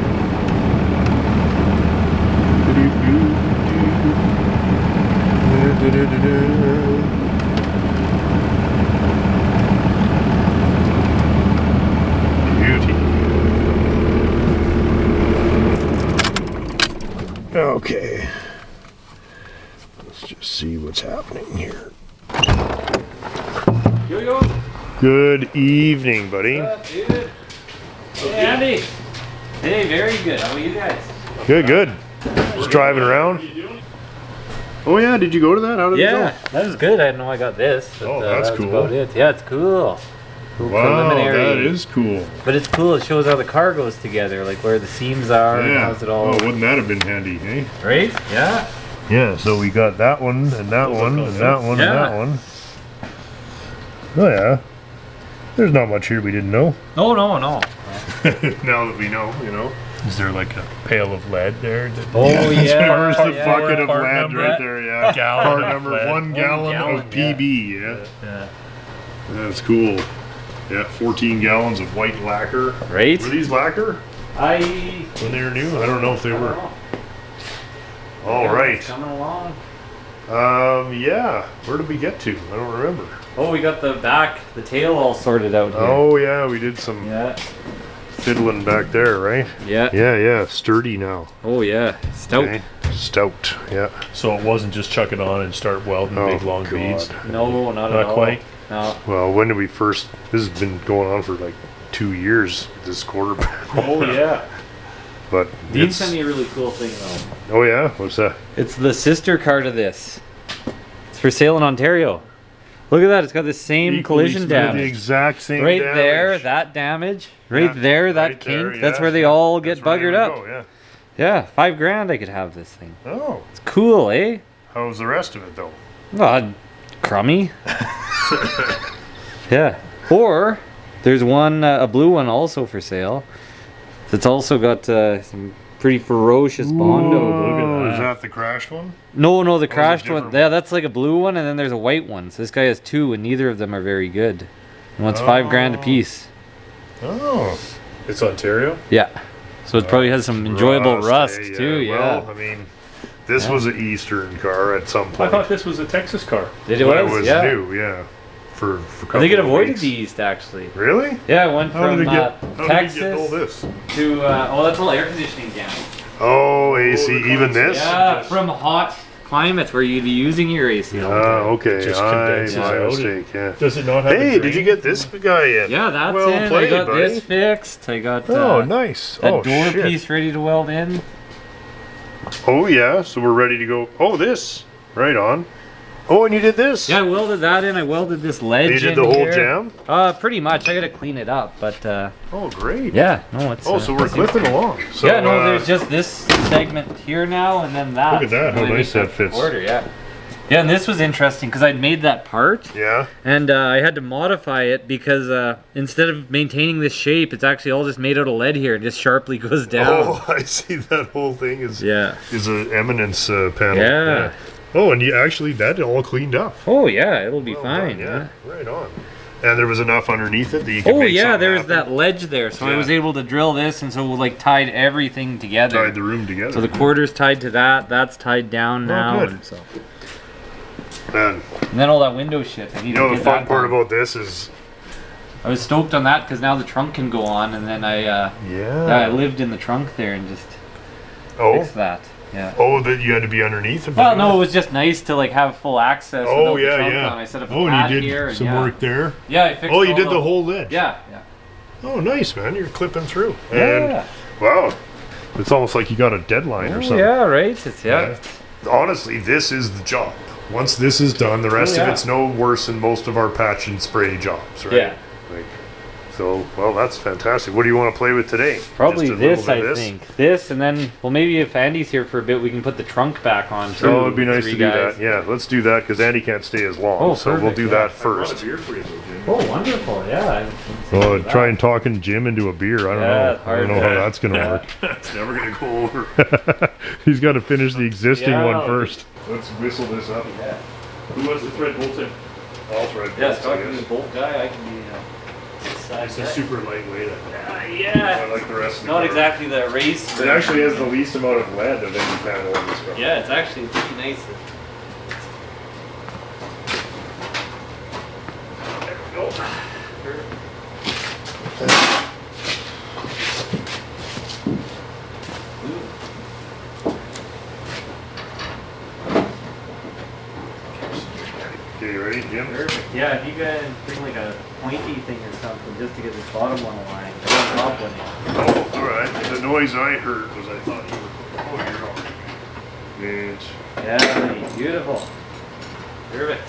Speaker 1: Okay, let's just see what's happening here.
Speaker 3: Yo.
Speaker 1: Good evening, buddy.
Speaker 8: What's up, dude? Hey, Andy. Hey, very good. How are you guys?
Speaker 1: Good. Just driving around. Oh yeah, did you go to that? How did it
Speaker 8: Yeah, that was good. I didn't know I got this. But,
Speaker 1: Oh, that's
Speaker 8: that was
Speaker 1: cool.
Speaker 8: about it. Yeah, it's cool. Cool
Speaker 1: go? Wow,
Speaker 8: preliminary.
Speaker 1: that is cool.
Speaker 8: But it's cool. It shows how the car goes together, like where the seams are and
Speaker 1: Yeah.
Speaker 8: how's it all.
Speaker 1: Oh, wouldn't that have been handy, eh?
Speaker 8: Right? Yeah.
Speaker 1: Yeah, so we got that one, and that one, and that one, and
Speaker 8: Yeah.
Speaker 1: that one. Oh yeah. There's not much here we didn't know.
Speaker 8: No.
Speaker 1: Now that we know, you know.
Speaker 7: Is there like a pail of lead there? That
Speaker 8: Oh yeah.
Speaker 1: There's the
Speaker 8: yeah.
Speaker 1: bucket of
Speaker 7: part
Speaker 1: lead
Speaker 7: number.
Speaker 1: right there, yeah.
Speaker 7: Gallon
Speaker 1: Part
Speaker 7: of
Speaker 1: number,
Speaker 7: lead.
Speaker 1: 1 gallon
Speaker 8: gallon,
Speaker 1: of PB, yeah.
Speaker 7: Yeah.
Speaker 1: That's cool. Yeah, 14 gallons of white lacquer.
Speaker 8: Right?
Speaker 1: Were these lacquer
Speaker 8: I.
Speaker 1: when they were new? I don't know if they were.
Speaker 8: Oh,
Speaker 1: All right.
Speaker 8: Coming along.
Speaker 1: Yeah. Where did we get to? I don't remember.
Speaker 8: Oh, we got the tail all sorted out here.
Speaker 1: Oh yeah, we did some
Speaker 8: Yeah.
Speaker 1: fiddling back there, right?
Speaker 8: Yeah.
Speaker 1: Yeah. Sturdy now.
Speaker 8: Oh yeah. Stout.
Speaker 1: Okay. Stout. Yeah.
Speaker 7: So it wasn't just chuck it on and start welding big long
Speaker 1: God.
Speaker 7: beads.
Speaker 8: No, not at
Speaker 7: Not
Speaker 8: all.
Speaker 7: quite.
Speaker 8: No.
Speaker 1: Well, when did we first? This has been going on for like 2 years. This quarter.
Speaker 8: Oh yeah.
Speaker 1: But
Speaker 8: Dean
Speaker 1: it's,
Speaker 8: sent me a really cool thing though.
Speaker 1: oh yeah, what's that?
Speaker 8: It's the sister car to this. It's for sale in Ontario. Look at that, it's got the same
Speaker 1: Equally
Speaker 8: collision
Speaker 1: split, the
Speaker 8: damage.
Speaker 1: exact same
Speaker 8: Right
Speaker 1: damage.
Speaker 8: there, that damage. Right
Speaker 1: Yeah,
Speaker 8: there, that
Speaker 1: right there,
Speaker 8: kink. That's
Speaker 1: yeah.
Speaker 8: where they all
Speaker 1: That's
Speaker 8: get
Speaker 1: where they
Speaker 8: buggered
Speaker 1: would
Speaker 8: up.
Speaker 1: go, yeah.
Speaker 8: Yeah, $5,000 I could have this thing.
Speaker 1: Oh,
Speaker 8: It's cool, eh?
Speaker 1: how's the rest of it though?
Speaker 8: Crummy. Yeah. Or there's one, a blue one also for sale. That's also got some pretty ferocious Bondo.
Speaker 1: Oh, is that the crashed one?
Speaker 8: No, the crashed
Speaker 1: different
Speaker 8: one. Yeah, that's like a blue one, and then there's a white one. So this guy has two, and neither of them are very good. And one's $5,000 a piece.
Speaker 1: Oh,
Speaker 7: It's Ontario?
Speaker 8: Yeah. So it probably has some enjoyable rust
Speaker 1: eh?
Speaker 8: too. Yeah.
Speaker 1: Well, I mean, this was an Eastern car at some
Speaker 7: I
Speaker 1: point.
Speaker 7: thought this was a Texas car.
Speaker 8: It
Speaker 1: when
Speaker 8: was,
Speaker 1: it was
Speaker 8: yeah.
Speaker 1: new, yeah. For a couple
Speaker 8: I think it
Speaker 1: of
Speaker 8: avoided
Speaker 1: weeks.
Speaker 8: the east actually.
Speaker 1: Really?
Speaker 8: Yeah, it went
Speaker 1: How
Speaker 8: from
Speaker 1: did it get? How
Speaker 8: Texas
Speaker 1: did it get all this?
Speaker 8: to oh, that's all air conditioning damage.
Speaker 1: Oh, AC, even this?
Speaker 8: Yeah, from hot climates where you'd be using your AC. all the time.
Speaker 1: Okay.
Speaker 7: Just
Speaker 1: My
Speaker 7: condenses out.
Speaker 1: mistake. Yeah.
Speaker 7: Does it not have a
Speaker 1: Hey, did you
Speaker 7: drain?
Speaker 1: get this guy yet?
Speaker 8: Yeah, that's
Speaker 1: Well
Speaker 8: in.
Speaker 1: played,
Speaker 8: I got
Speaker 1: buddy.
Speaker 8: this fixed. I got
Speaker 1: Oh, nice.
Speaker 8: that
Speaker 1: Oh,
Speaker 8: door
Speaker 1: shit.
Speaker 8: piece ready to weld in.
Speaker 1: Oh, yeah. So we're ready to go. Oh, this. Right on. Oh, and you did this.
Speaker 8: Yeah, I welded that in. I welded this ledge
Speaker 1: You did
Speaker 8: in
Speaker 1: the whole
Speaker 8: here.
Speaker 1: jam?
Speaker 8: Pretty much. I gotta clean it up, but
Speaker 1: Oh, great.
Speaker 8: yeah, no, it's.
Speaker 1: Oh, so we're clipping along. So,
Speaker 8: Yeah, no, there's just this segment here now, and then that.
Speaker 1: Look at that, how
Speaker 8: Really
Speaker 1: nice
Speaker 8: make
Speaker 1: that fits.
Speaker 8: Order, yeah. Yeah, and this was interesting because I'd made that part,
Speaker 1: Yeah.
Speaker 8: and I had to modify it because instead of maintaining this shape, it's actually all just made out of lead here. It just sharply goes down.
Speaker 1: Oh, I see. That whole thing is
Speaker 8: Yeah.
Speaker 1: is an eminence panel.
Speaker 8: Yeah.
Speaker 1: Oh, and you actually that all cleaned up.
Speaker 8: Oh yeah, it'll be
Speaker 1: Well
Speaker 8: fine.
Speaker 1: done,
Speaker 8: Yeah.
Speaker 1: Right on. And there was enough underneath it that you could
Speaker 8: Oh
Speaker 1: make
Speaker 8: yeah,
Speaker 1: something
Speaker 8: there was
Speaker 1: happen.
Speaker 8: that ledge there, so I
Speaker 1: Yeah.
Speaker 8: was able to drill this, and so we like tied everything together.
Speaker 1: Tied the room together.
Speaker 8: So the quarter's tied to that. That's tied down now.
Speaker 1: good.
Speaker 8: And, so.
Speaker 1: Man,
Speaker 8: And then all that window shit. I need
Speaker 1: you
Speaker 8: to
Speaker 1: know the
Speaker 8: get
Speaker 1: fun
Speaker 8: that
Speaker 1: part
Speaker 8: done.
Speaker 1: about this is
Speaker 8: I was stoked on that because now the trunk can go on, and then I I lived in the trunk there and just
Speaker 1: oh
Speaker 8: fixed that. Yeah.
Speaker 1: oh that you had to be underneath.
Speaker 8: Well, no, it was just nice to like have full access.
Speaker 1: Oh
Speaker 8: without the
Speaker 1: yeah,
Speaker 8: trunk
Speaker 1: yeah.
Speaker 8: On. I set up a
Speaker 1: Oh,
Speaker 8: pad
Speaker 1: and you did
Speaker 8: here, and
Speaker 1: some
Speaker 8: yeah.
Speaker 1: work there.
Speaker 8: Yeah, I fixed.
Speaker 1: Oh, you
Speaker 8: all
Speaker 1: did the whole lid.
Speaker 8: Yeah, yeah.
Speaker 1: Oh, nice, man. You're clipping through. And
Speaker 8: Yeah.
Speaker 1: wow, it's almost like you got a deadline or
Speaker 8: Oh,
Speaker 1: something.
Speaker 8: yeah, right. It's yeah.
Speaker 1: Honestly, this is the job. Once this is done, the rest of
Speaker 8: yeah.
Speaker 1: it's no worse than most of our patch and spray jobs, right?
Speaker 8: Yeah.
Speaker 1: Like, So, well, that's fantastic. What do you want to play with today?
Speaker 8: Probably
Speaker 1: Just a little
Speaker 8: this,
Speaker 1: bit
Speaker 8: I
Speaker 1: of this?
Speaker 8: think. This, and then, well, maybe if Andy's here for a bit, we can put the trunk back on. Too,
Speaker 1: Oh, it'd be nice to
Speaker 8: three
Speaker 1: do
Speaker 8: guys.
Speaker 1: that. Yeah, let's do that because Andy can't stay as long.
Speaker 8: Oh,
Speaker 1: so we'll
Speaker 8: perfect,
Speaker 1: do
Speaker 8: yeah.
Speaker 1: that first.
Speaker 8: Oh, wonderful! Yeah.
Speaker 1: Well, try and talking Jim into a beer. I don't
Speaker 8: Yeah,
Speaker 1: know.
Speaker 8: it's
Speaker 1: I don't
Speaker 8: hard
Speaker 1: know
Speaker 8: to-
Speaker 1: how that's gonna work. It's never gonna go over. He's got to finish the existing
Speaker 8: Yeah.
Speaker 1: one first. Let's whistle this up.
Speaker 8: Yeah.
Speaker 1: Who wants to thread bolts in? I'll thread
Speaker 8: Yeah,
Speaker 1: bolts.
Speaker 8: so I
Speaker 1: I
Speaker 8: can be
Speaker 1: guess.
Speaker 8: the bolt guy. I can be. Side
Speaker 1: It's a
Speaker 8: guy.
Speaker 1: super lightweight.
Speaker 8: Yeah.
Speaker 1: I like the rest of the
Speaker 8: Not
Speaker 1: car.
Speaker 8: exactly the race.
Speaker 1: It actually has the least amount of lead of any panel on this car.
Speaker 8: Yeah, it's actually pretty nice. There we go.
Speaker 1: Okay, you ready, Jim?
Speaker 8: Perfect. Yeah, if you guys bring like a pointy thing or something just to get this bottom one aligned. Top one in.
Speaker 1: Oh, alright. The noise I heard was I thought you were. Oh, you're not. And
Speaker 8: Yeah, beautiful. Perfect.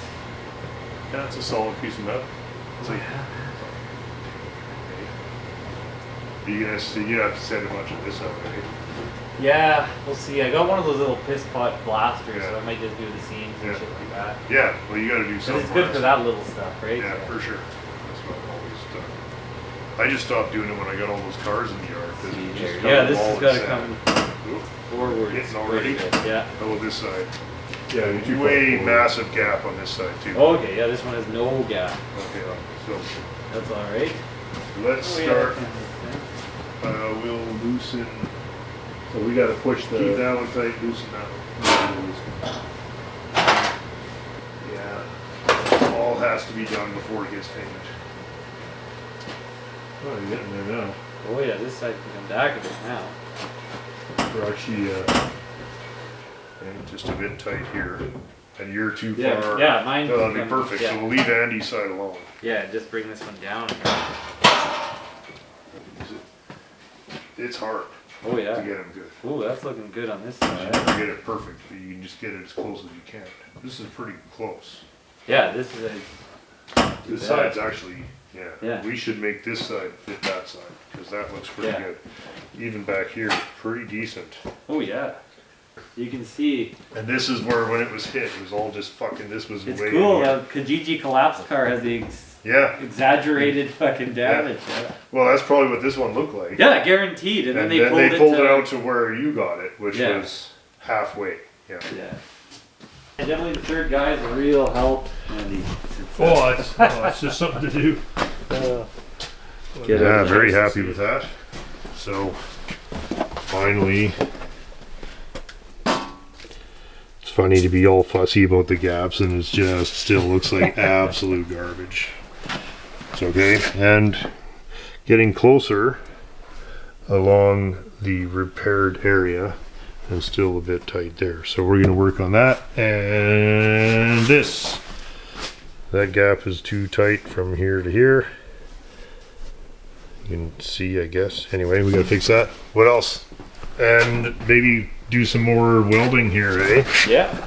Speaker 1: that's a solid piece of metal. It's like, you gonna see, you have to set a bunch of this up, right?
Speaker 8: Yeah, we'll see. I got one of those little piss pot blasters,
Speaker 1: Yeah.
Speaker 8: so I might just do the seams and
Speaker 1: Yeah.
Speaker 8: shit like that.
Speaker 1: Yeah, well, you gotta do
Speaker 8: But
Speaker 1: something.
Speaker 8: it's good
Speaker 1: else.
Speaker 8: for that little stuff, right?
Speaker 1: Yeah, for sure. That's what I've always done. I just stopped doing it when I got all those cars in the yard. 'cause it just
Speaker 8: Yeah,
Speaker 1: covered
Speaker 8: this
Speaker 1: all
Speaker 8: has
Speaker 1: in
Speaker 8: got to
Speaker 1: sand.
Speaker 8: come
Speaker 1: Oop.
Speaker 8: forward.
Speaker 1: Hitting already?
Speaker 8: Yeah.
Speaker 1: Oh, this side.
Speaker 7: Yeah, you're too far
Speaker 1: Way
Speaker 7: forward.
Speaker 1: massive gap on this side too.
Speaker 8: Oh, okay, yeah, this one has no gap.
Speaker 1: Okay, so
Speaker 8: That's all right.
Speaker 1: let's
Speaker 8: Oh, yeah,
Speaker 1: start.
Speaker 8: that can make sense.
Speaker 1: We'll loosen.
Speaker 7: So we gotta push
Speaker 1: Keep
Speaker 7: the.
Speaker 1: that one tight. Loosen that one. Yeah. All has to be done before it gets painted.
Speaker 7: Oh, you're getting there now.
Speaker 8: Oh yeah, this side can come back a bit now.
Speaker 7: We're actually,
Speaker 1: And just a bit tight here. And you're too
Speaker 8: Yeah,
Speaker 1: far.
Speaker 8: yeah, mine
Speaker 1: Oh,
Speaker 8: can
Speaker 1: that'd be
Speaker 8: come-
Speaker 1: perfect.
Speaker 8: yeah.
Speaker 1: So we'll leave Andy's side alone.
Speaker 8: Yeah, just bring this one down.
Speaker 1: It's hard
Speaker 8: Oh
Speaker 1: to
Speaker 8: yeah.
Speaker 1: get them good.
Speaker 8: Oh, that's looking good on this
Speaker 1: You
Speaker 8: side.
Speaker 1: never get it perfect, but you can just get it as close as you can. This is pretty close.
Speaker 8: Yeah, this is a.
Speaker 1: This
Speaker 8: bad.
Speaker 1: side's actually, yeah.
Speaker 8: Yeah.
Speaker 1: We should make this side fit that side, because that looks pretty
Speaker 8: Yeah.
Speaker 1: good. Even back here, pretty decent.
Speaker 8: Oh yeah. You can see
Speaker 1: And this is where, when it was hit, it was all just fucking, this was
Speaker 8: it's
Speaker 1: way
Speaker 8: cool.
Speaker 1: in here.
Speaker 8: The Kijiji collapse car has the
Speaker 1: Yeah,
Speaker 8: exaggerated fucking damage. Yeah.
Speaker 1: well, that's probably what this one looked like.
Speaker 8: Yeah, guaranteed. And, then they pulled it
Speaker 1: pulled
Speaker 8: to,
Speaker 1: it out to where you got it, which
Speaker 8: Yeah.
Speaker 1: was halfway. Yeah.
Speaker 8: Yeah. And definitely the third guy is a real help. And
Speaker 7: it's just something to do.
Speaker 8: Get
Speaker 1: Yeah,
Speaker 8: it.
Speaker 1: very happy with that. So, finally, it's funny to be all fussy about the gaps and it's just still looks like absolute garbage. It's okay. And getting closer along the repaired area and still a bit tight there. So we're going to work on that. And this, that gap is too tight from here to here. You can see, I guess. Anyway, we gotta fix that. What else? And maybe do some more welding here, eh?
Speaker 8: Yeah.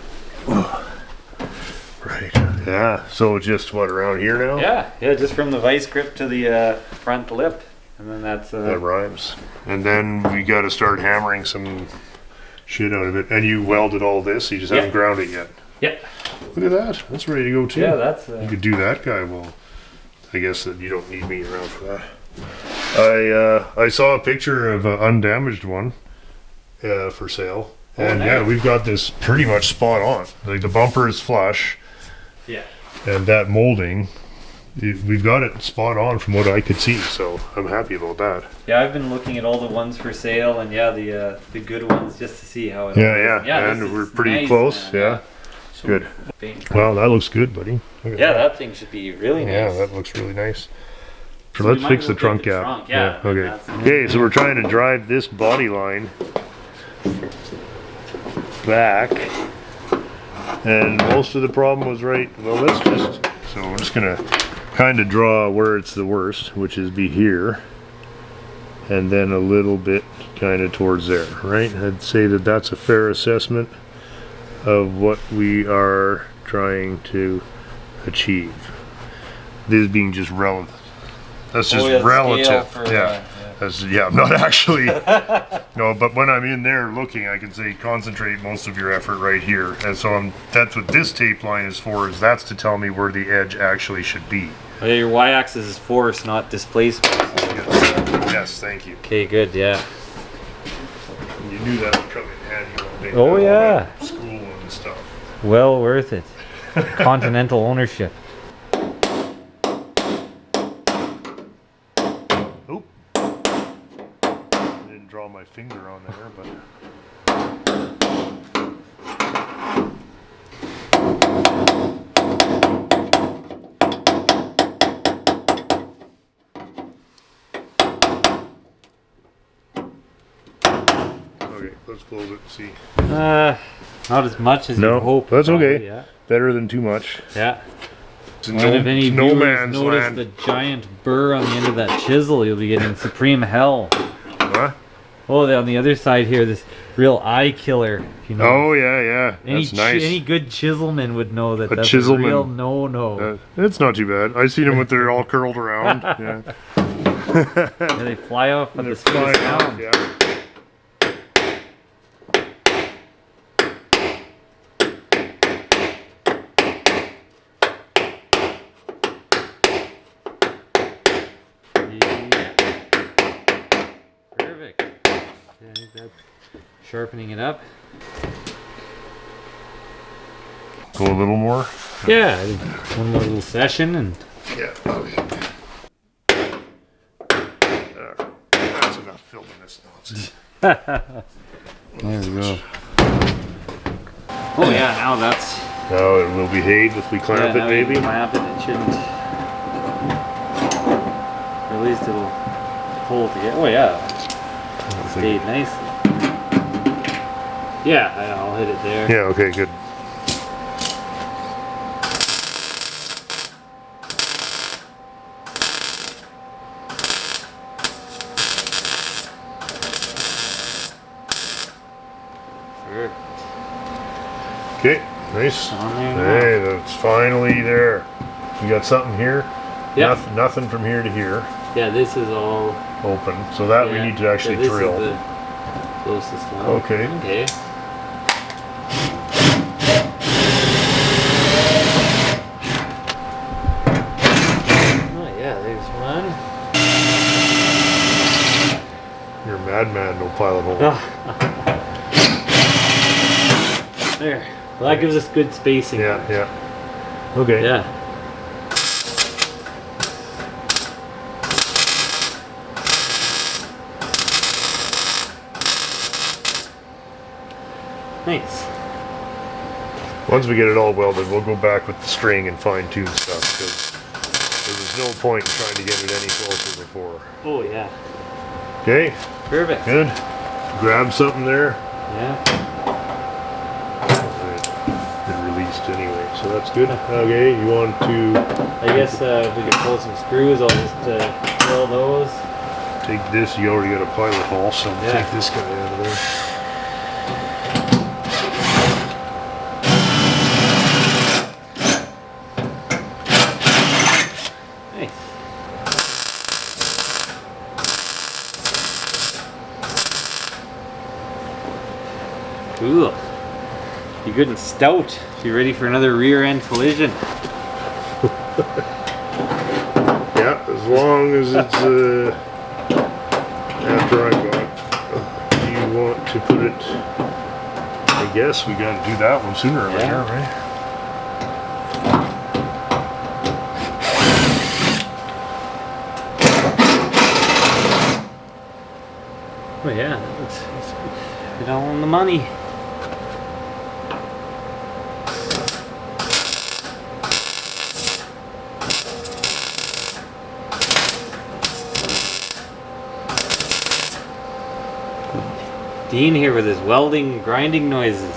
Speaker 1: Right. Yeah. So just what, around here now?
Speaker 8: Yeah. Yeah. Just from the vice grip to the front lip, and then that's
Speaker 1: That rhymes. And then we gotta start hammering some shit out of it. And you welded all this, you just haven't
Speaker 8: Yeah.
Speaker 1: ground it yet.
Speaker 8: Yep.
Speaker 1: Look at that. That's ready to go too.
Speaker 8: Yeah, that's
Speaker 1: You could do that guy well. I guess that you don't need me around for that. I saw a picture of an undamaged one for sale.
Speaker 8: Oh,
Speaker 1: And
Speaker 8: nice.
Speaker 1: yeah, we've got this pretty much spot on. Like the bumper is flush
Speaker 8: yeah.
Speaker 1: and that molding, we've got it spot on from what I could see. So I'm happy about that.
Speaker 8: Yeah, I've been looking at all the ones for sale, and yeah, the good ones just to see how it.
Speaker 1: Yeah.
Speaker 8: Yeah, this
Speaker 1: And we're
Speaker 8: is
Speaker 1: pretty
Speaker 8: nice,
Speaker 1: close.
Speaker 8: man.
Speaker 1: Yeah.
Speaker 8: So
Speaker 1: Good.
Speaker 8: paint.
Speaker 1: Well, that looks good, buddy. Look at
Speaker 8: Yeah, that thing should be really
Speaker 1: Yeah,
Speaker 8: nice.
Speaker 1: that looks really nice. So
Speaker 8: So we
Speaker 1: let's
Speaker 8: might
Speaker 1: fix
Speaker 8: as
Speaker 1: the
Speaker 8: well
Speaker 1: trunk
Speaker 8: get the
Speaker 1: gap.
Speaker 8: trunk, yeah,
Speaker 1: Okay.
Speaker 8: that's-
Speaker 1: Okay, so we're trying to drive this body line back. And most of the problem was right. Well, let's just. So I'm just gonna kind of draw where it's the worst, which is be here, and then a little bit kind of towards there, right? I'd say that that's a fair assessment of what we are trying to achieve. This being just relative That's just
Speaker 8: yeah, the scale
Speaker 1: relative.
Speaker 8: for,
Speaker 1: Yeah. That's, yeah, I'm not actually. No, but when I'm in there looking, I can say concentrate most of your effort right here. And so that's what this tape line is for, is that's to tell me where the edge actually should be.
Speaker 8: Oh, yeah, your y-axis is force, not displacement.
Speaker 1: Yes, thank you.
Speaker 8: Okay, good, yeah.
Speaker 1: You knew that would come in handy one day.
Speaker 8: Oh, yeah.
Speaker 1: School and stuff.
Speaker 8: Well worth it. Continental ownership.
Speaker 1: Oop. I didn't draw my finger on there, but. Okay, let's close it and see.
Speaker 8: Not as much as
Speaker 1: No,
Speaker 8: you hope.
Speaker 1: that's okay.
Speaker 8: probably, Yeah.
Speaker 1: Better than too much.
Speaker 8: Yeah.
Speaker 1: It's
Speaker 8: And if any
Speaker 1: no
Speaker 8: viewers
Speaker 1: man's
Speaker 8: notice
Speaker 1: land.
Speaker 8: the giant burr on the end of that chisel, you'll be getting supreme hell.
Speaker 1: Huh?
Speaker 8: Oh, on the other side here, this real eye killer. You know,
Speaker 1: Oh yeah, yeah.
Speaker 8: any
Speaker 1: That's nice.
Speaker 8: any good chiselman would know that
Speaker 1: A
Speaker 8: that's
Speaker 1: chiselman.
Speaker 8: a real no.
Speaker 1: It's not too bad. I seen them with their all curled around. Yeah.
Speaker 8: Yeah, they fly off at the
Speaker 1: They're
Speaker 8: speed of
Speaker 1: flying off,
Speaker 8: sound.
Speaker 1: yeah.
Speaker 8: Perfect. Yeah, I think that's sharpening it up.
Speaker 1: Go a little more.
Speaker 8: Yeah, I think one more little session and
Speaker 1: Yeah. Okay. That's enough filming this nonsense.
Speaker 8: there we go. Oh yeah, now that's
Speaker 1: Now it will behave if we clamp
Speaker 8: now
Speaker 1: it,
Speaker 8: you
Speaker 1: maybe.
Speaker 8: clamp it. It shouldn't. Or at least it'll pull together. Oh yeah, it stayed nicely. Yeah, I'll hit it there.
Speaker 1: Yeah. Okay. Good.
Speaker 8: Sure.
Speaker 1: Okay. Nice.
Speaker 8: On there now.
Speaker 1: Hey, that's finally there. You got something here?
Speaker 8: Yeah.
Speaker 1: Nothing from here to here.
Speaker 8: Yeah, this is all
Speaker 1: Open. So that we
Speaker 8: yeah,
Speaker 1: need to actually
Speaker 8: this
Speaker 1: drill.
Speaker 8: Is the closest one.
Speaker 1: Okay.
Speaker 8: Okay. Oh yeah, there's one.
Speaker 1: You're a madman, no pilot hole.
Speaker 8: There. Well, that gives us good spacing.
Speaker 1: Yeah, yeah. Okay.
Speaker 8: Yeah. Nice.
Speaker 1: Once we get it all welded, we'll go back with the string and fine tune stuff because there was no point in trying to get it any closer before.
Speaker 8: Oh yeah.
Speaker 1: Okay,
Speaker 8: Perfect.
Speaker 1: good. Grab something there.
Speaker 8: Yeah.
Speaker 1: It released anyway, so that's good. Okay, you want to
Speaker 8: I guess if we could pull some screws, I'll just drill those.
Speaker 1: take this. You already got a pilot hole, so
Speaker 8: Yeah.
Speaker 1: take this guy out of there.
Speaker 8: Nice. Cool. You good and stout. You ready for another rear end collision?
Speaker 1: Yeah, as long as it's after I got. Do you want to put it? I guess we got to do that one sooner or later,
Speaker 8: Yeah.
Speaker 1: right?
Speaker 8: Oh yeah, that's it all on the money. Dean here with his welding, grinding noises.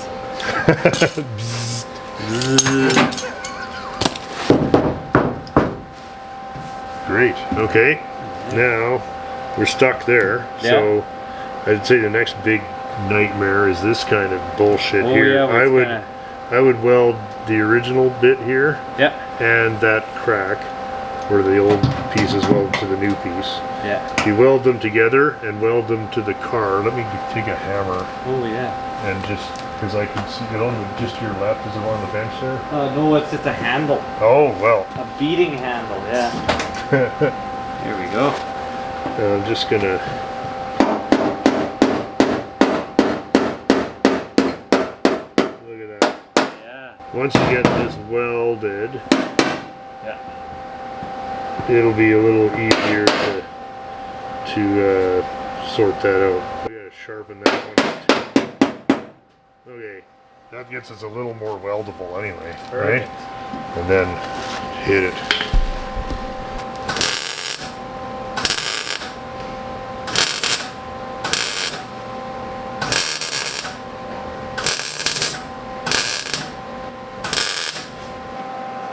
Speaker 1: Great. Okay. Now we're stuck there. So I'd say the next big nightmare is this kind of bullshit
Speaker 8: Oh
Speaker 1: here.
Speaker 8: yeah,
Speaker 1: I would I would weld the original bit here
Speaker 8: yeah.
Speaker 1: and that crack where the old pieces welded to the new piece.
Speaker 8: Yeah.
Speaker 1: You weld them together and weld them to the car. Let me take a hammer
Speaker 8: Oh yeah.
Speaker 1: and just, because I can see it on the, just to your left, is it on the bench there?
Speaker 8: No, it's just a handle.
Speaker 1: Oh, well.
Speaker 8: A beating handle, yeah. There we go.
Speaker 1: I'm just gonna... Look at that.
Speaker 8: Yeah.
Speaker 1: Once you get this welded,
Speaker 8: Yeah.
Speaker 1: it'll be a little easier to sort that out. We gotta sharpen that one. Okay, that gets us a little more weldable anyway,
Speaker 8: Perfect.
Speaker 1: right? And then hit it.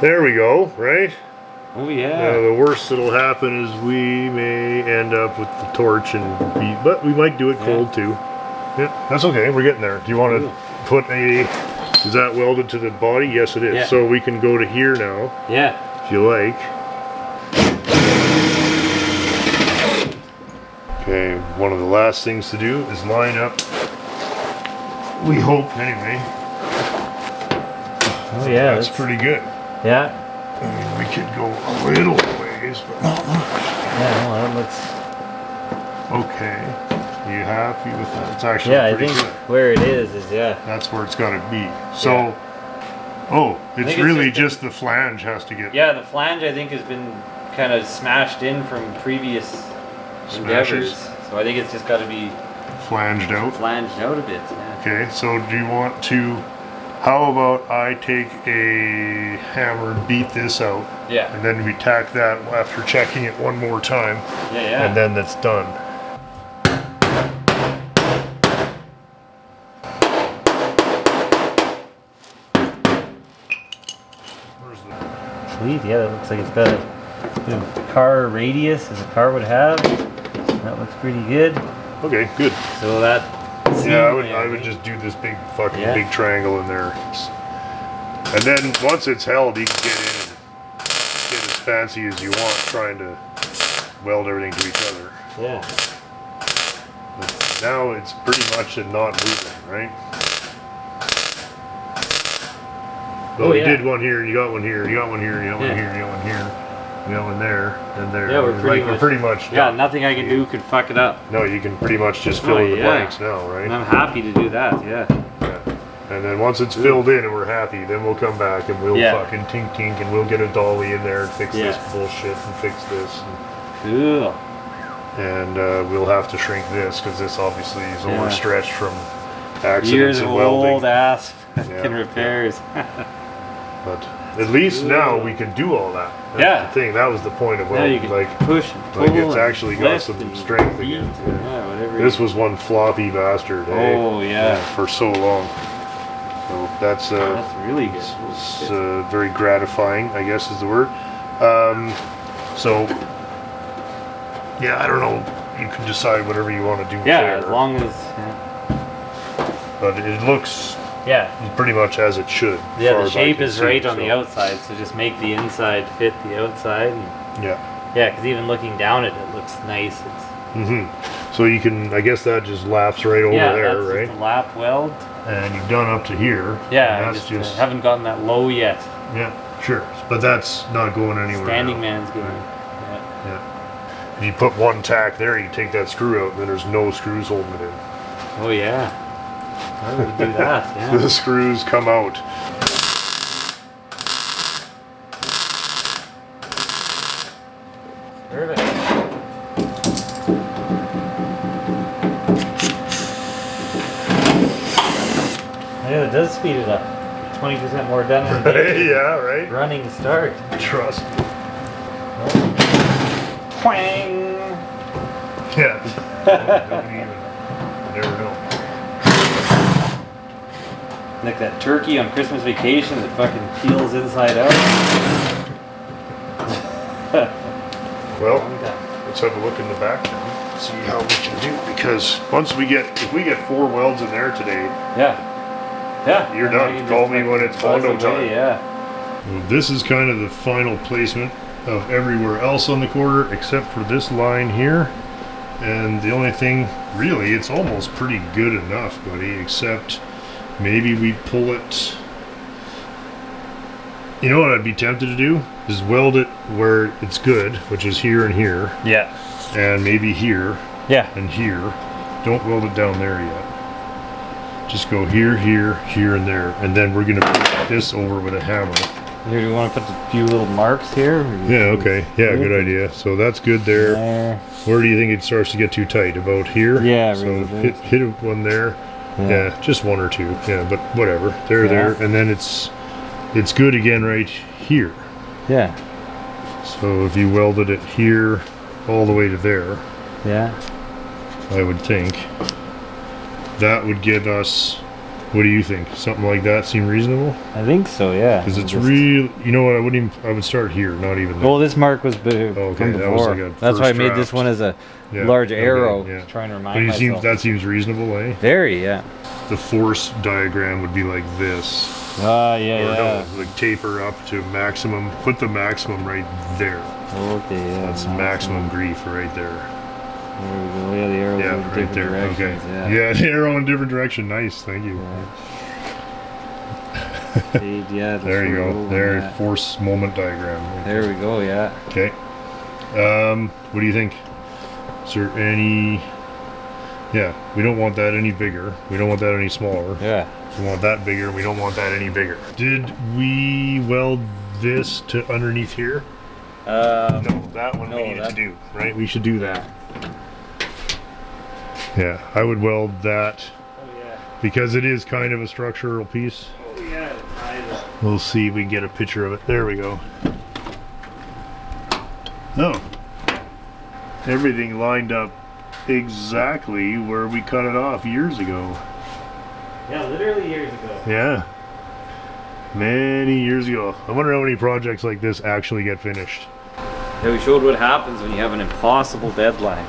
Speaker 1: There we go, right?
Speaker 8: Oh
Speaker 1: Now,
Speaker 8: yeah.
Speaker 1: the worst that'll happen is we may end up with the torch and beat, but we might do it cold too. Yeah, that's okay. We're getting there. Do you want to put a? Is that welded to the body? Yes, it is.
Speaker 8: Yeah.
Speaker 1: So we can go to here now,
Speaker 8: Yeah.
Speaker 1: if you like. Okay. One of the last things to do is line up. We hope, anyway.
Speaker 8: Oh yeah.
Speaker 1: That's pretty good.
Speaker 8: Yeah.
Speaker 1: I mean, we could go a little ways, but
Speaker 8: Yeah. No, that looks.
Speaker 1: okay. You happy with that? It's actually
Speaker 8: Yeah, I
Speaker 1: pretty
Speaker 8: think
Speaker 1: good.
Speaker 8: where it is yeah.
Speaker 1: That's where it's got to be. So, oh, it's
Speaker 8: think it's
Speaker 1: really
Speaker 8: just
Speaker 1: just the flange has to get
Speaker 8: Yeah, the flange I think has been kind of smashed in from previous endeavors.
Speaker 1: Smashes.
Speaker 8: So I think it's just got to be
Speaker 1: flanged out.
Speaker 8: flanged out a bit. Yeah.
Speaker 1: Okay, so do you want to, how about I take a hammer and beat this out,
Speaker 8: Yeah.
Speaker 1: and then we tack that after checking it one more time,
Speaker 8: Yeah. Yeah.
Speaker 1: and then that's done. Where's the...
Speaker 8: Sweet. Yeah, that looks like it's got a bit of car radius as a car would have. That looks pretty good.
Speaker 1: Okay, good.
Speaker 8: So that.
Speaker 1: Yeah, I would just do this big fucking
Speaker 8: Yeah.
Speaker 1: big triangle in there. And then once it's held, you can get in and get as fancy as you want trying to weld everything to each other.
Speaker 8: Yeah.
Speaker 1: But now it's pretty much a not moving, right? Well,
Speaker 8: Oh,
Speaker 1: you
Speaker 8: yeah.
Speaker 1: did one here, you got one here, you got one here, you got one
Speaker 8: Yeah.
Speaker 1: here, you got one here, you got one there, and there.
Speaker 8: Yeah, we're pretty
Speaker 1: much
Speaker 8: Yeah,
Speaker 1: done.
Speaker 8: nothing I can do could fuck it up.
Speaker 1: No, you can pretty much just fill
Speaker 8: Oh,
Speaker 1: in the
Speaker 8: yeah.
Speaker 1: blanks now, right?
Speaker 8: And I'm happy to do that. Yeah.
Speaker 1: Yeah. And then once it's filled in and we're happy, then we'll come back and we'll
Speaker 8: Yeah.
Speaker 1: fucking tink and we'll get a dolly in there and fix
Speaker 8: Yeah.
Speaker 1: this bullshit and fix this.
Speaker 8: Cool.
Speaker 1: And we'll have to shrink this because this obviously is
Speaker 8: Yeah.
Speaker 1: overstretched from accidents
Speaker 8: Years
Speaker 1: and
Speaker 8: of
Speaker 1: welding.
Speaker 8: old ass
Speaker 1: Yeah.
Speaker 8: fucking repairs.
Speaker 1: But at least now we can do all that. That's
Speaker 8: Yeah.
Speaker 1: the thing. That was the point of
Speaker 8: Yeah,
Speaker 1: welding.
Speaker 8: you can
Speaker 1: Like,
Speaker 8: push and pull.
Speaker 1: like it's
Speaker 8: and
Speaker 1: actually got
Speaker 8: lift
Speaker 1: some
Speaker 8: and
Speaker 1: strength
Speaker 8: beat
Speaker 1: again.
Speaker 8: and, yeah, whatever.
Speaker 1: this was one floppy bastard. Eh?
Speaker 8: Oh yeah.
Speaker 1: For so long. So that's
Speaker 8: That's really good.
Speaker 1: it's very gratifying, I guess is the word. So, yeah, I don't know. You can decide whatever you want to do
Speaker 8: Yeah,
Speaker 1: there.
Speaker 8: as long as.
Speaker 1: But it looks
Speaker 8: Yeah.
Speaker 1: pretty much as it should. as
Speaker 8: Yeah,
Speaker 1: far
Speaker 8: the
Speaker 1: as I
Speaker 8: shape
Speaker 1: can
Speaker 8: is
Speaker 1: see,
Speaker 8: right on the
Speaker 1: so,
Speaker 8: outside, so just make the inside fit the outside. And,
Speaker 1: Yeah.
Speaker 8: yeah, because even looking down it, it looks nice. It's,
Speaker 1: So you can, I guess that just laps right over
Speaker 8: yeah,
Speaker 1: there,
Speaker 8: that's
Speaker 1: right?
Speaker 8: just a lap weld.
Speaker 1: And you've done up to here.
Speaker 8: Yeah,
Speaker 1: and
Speaker 8: I
Speaker 1: that's
Speaker 8: just haven't gotten that low yet.
Speaker 1: yeah, sure. But that's not going anywhere.
Speaker 8: Standing
Speaker 1: now.
Speaker 8: man's game. Yeah.
Speaker 1: Yeah. If you put one tack there, you take that screw out, and then there's no screws holding it in.
Speaker 8: Oh yeah. I would do that. Yeah.
Speaker 1: The screws come out.
Speaker 8: Perfect. Yeah, it does speed it up. 20% more done in a day.
Speaker 1: Yeah, right?
Speaker 8: Running start.
Speaker 1: Trust.
Speaker 8: Twang!
Speaker 1: Yeah. Don't even. You never know.
Speaker 8: Like that turkey on Christmas Vacation that fucking peels inside out.
Speaker 1: Well, let's have a look in the back now. See how we can do, because once we get, if we get 4 welds in there today,
Speaker 8: Yeah. Yeah.
Speaker 1: You're
Speaker 8: and
Speaker 1: done.
Speaker 8: I can
Speaker 1: Call
Speaker 8: just,
Speaker 1: me
Speaker 8: like,
Speaker 1: when it's
Speaker 8: buzz
Speaker 1: photo
Speaker 8: away,
Speaker 1: time.
Speaker 8: Yeah.
Speaker 1: this is kind of the final placement. of everywhere else on the quarter except for this line here. And the only thing, really, it's almost pretty good enough, buddy, except maybe we pull it. You know what I'd be tempted to do is weld it where it's good, which is here and here,
Speaker 8: Yeah.
Speaker 1: and maybe here
Speaker 8: Yeah.
Speaker 1: and here. Don't weld it down there yet. Just go here, here, here, and there, and then we're gonna put this over with a hammer.
Speaker 8: Here, do you want to put a few little marks here?
Speaker 1: Yeah, okay. Yeah, good idea. So that's good there.
Speaker 8: There.
Speaker 1: Where do you think it starts to get too tight? About here?
Speaker 8: Yeah,
Speaker 1: So
Speaker 8: really
Speaker 1: hit one there. Yeah, just one or two. Yeah, but whatever. There, and then it's good again right here.
Speaker 8: Yeah.
Speaker 1: So if you welded it here all the way to there,
Speaker 8: Yeah.
Speaker 1: I would think that would give us. What do you think? Something like that seem reasonable?
Speaker 8: I think so, yeah.
Speaker 1: Because it's real. You know what? I would start here, not even there.
Speaker 8: Well, this mark was
Speaker 1: okay,
Speaker 8: from
Speaker 1: that was
Speaker 8: before.
Speaker 1: like a
Speaker 8: That's why I
Speaker 1: first
Speaker 8: made this
Speaker 1: draft.
Speaker 8: one as a
Speaker 1: Yeah,
Speaker 8: large
Speaker 1: okay,
Speaker 8: arrow.
Speaker 1: yeah.
Speaker 8: Trying to
Speaker 1: But
Speaker 8: remind myself.
Speaker 1: that seems reasonable, eh?
Speaker 8: Very, yeah.
Speaker 1: The force diagram would be like this.
Speaker 8: Yeah,
Speaker 1: Or
Speaker 8: yeah.
Speaker 1: no, like taper up to maximum. Put the maximum right there.
Speaker 8: Okay, yeah.
Speaker 1: That's maximum grief right there.
Speaker 8: There we go. Yeah, the arrows
Speaker 1: Yeah,
Speaker 8: in
Speaker 1: right
Speaker 8: different
Speaker 1: there. Okay.
Speaker 8: directions. Yeah.
Speaker 1: Yeah, the arrow in different direction. Nice. Thank you.
Speaker 8: Yeah,
Speaker 1: There you go.
Speaker 8: over
Speaker 1: There,
Speaker 8: that.
Speaker 1: force moment diagram.
Speaker 8: There we go. Yeah.
Speaker 1: Okay. What do you think? Is there any? Yeah, we don't want that any bigger. We don't want that any smaller.
Speaker 8: Yeah.
Speaker 1: We want that bigger. We don't want that any bigger. Did we weld this to underneath here? No, that one we needed to do, right? We should do that. Yeah, I would weld that
Speaker 8: Oh yeah.
Speaker 1: because it is kind of a structural piece.
Speaker 8: Oh yeah.
Speaker 1: We'll see if we can get a picture of it. There we go. Oh. Everything lined up exactly where we cut it off years ago.
Speaker 8: Yeah, literally years ago.
Speaker 1: Yeah. Many years ago. I wonder how many projects like this actually get finished.
Speaker 8: Yeah, we showed what happens when you have an impossible deadline.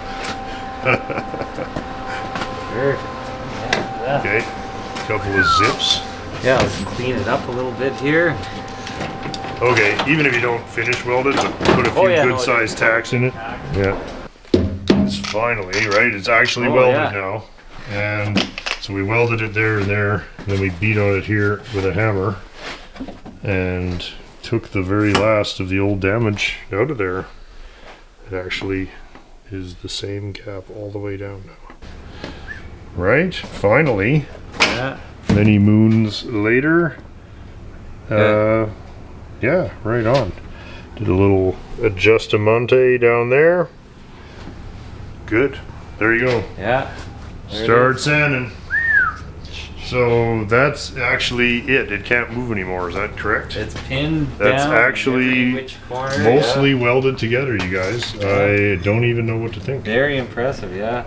Speaker 8: Perfect. Yeah.
Speaker 1: Okay. Couple of zips.
Speaker 8: Yeah, let's clean it up a little bit here.
Speaker 1: Okay, even if you don't finish welded, but put a few good sized tacks in it. Yeah. It's finally, right? It's actually welded now. And so we welded it there and there. And then we beat on it here with a hammer. And took the very last of the old damage out of there. It actually is the same cap all the way down now. Right? Finally.
Speaker 8: Yeah.
Speaker 1: Many moons later. Yeah, right on. Did a little adjustamente down there. Good. There you go.
Speaker 8: Yeah.
Speaker 1: Start sanding. So that's actually it. It can't move anymore. Is that correct?
Speaker 8: It's pinned
Speaker 1: That's
Speaker 8: down.
Speaker 1: actually
Speaker 8: every which corner,
Speaker 1: Mostly welded together, you guys. I don't even know what to think.
Speaker 8: Very impressive, yeah.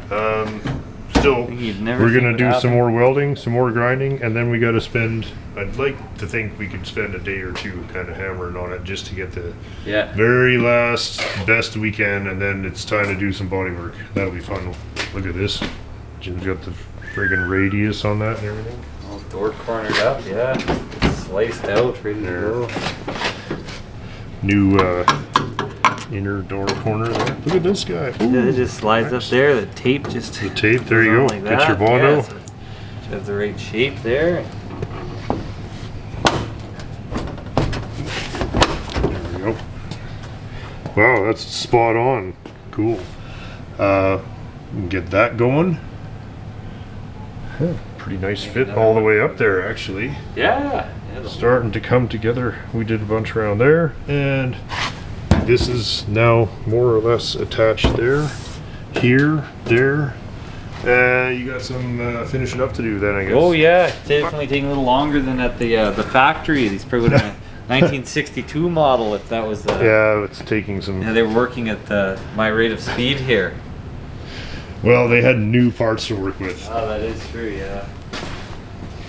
Speaker 1: Still,
Speaker 8: You'd never
Speaker 1: we're
Speaker 8: think
Speaker 1: gonna
Speaker 8: would
Speaker 1: do
Speaker 8: happen.
Speaker 1: some more welding, some more grinding, and then we got to spend. I'd like to think we could spend a day or two kind of hammering on it just to get the
Speaker 8: Yeah.
Speaker 1: very last best we can, and then it's time to do some body work. That'll be fun. Look at this. Jim's got the friggin' radius on that and everything.
Speaker 8: All door cornered up, yeah. It's sliced out, ready to go.
Speaker 1: New inner door corner there. Look at this guy. Ooh,
Speaker 8: Yeah, it just slides up there. The tape just.
Speaker 1: the tape. There you
Speaker 8: goes
Speaker 1: go.
Speaker 8: on
Speaker 1: Get
Speaker 8: like
Speaker 1: your
Speaker 8: that.
Speaker 1: Bondo.
Speaker 8: Yeah, so you have the right shape there.
Speaker 1: There we go. Wow, that's spot on. Cool. Get that going. Pretty nice fit all the way up there, actually.
Speaker 8: Yeah.
Speaker 1: Starting to come together. We did a bunch around there, and this is now more or less attached there, here, there. You got some finishing up to do then, I guess.
Speaker 8: Oh yeah, it's definitely taking a little longer than at the factory. These probably would have been a 1962 model if that was.
Speaker 1: Yeah, it's taking some.
Speaker 8: Yeah, they were working at my rate of speed here.
Speaker 1: Well, they had new parts to work with.
Speaker 8: Oh, that is true. Yeah.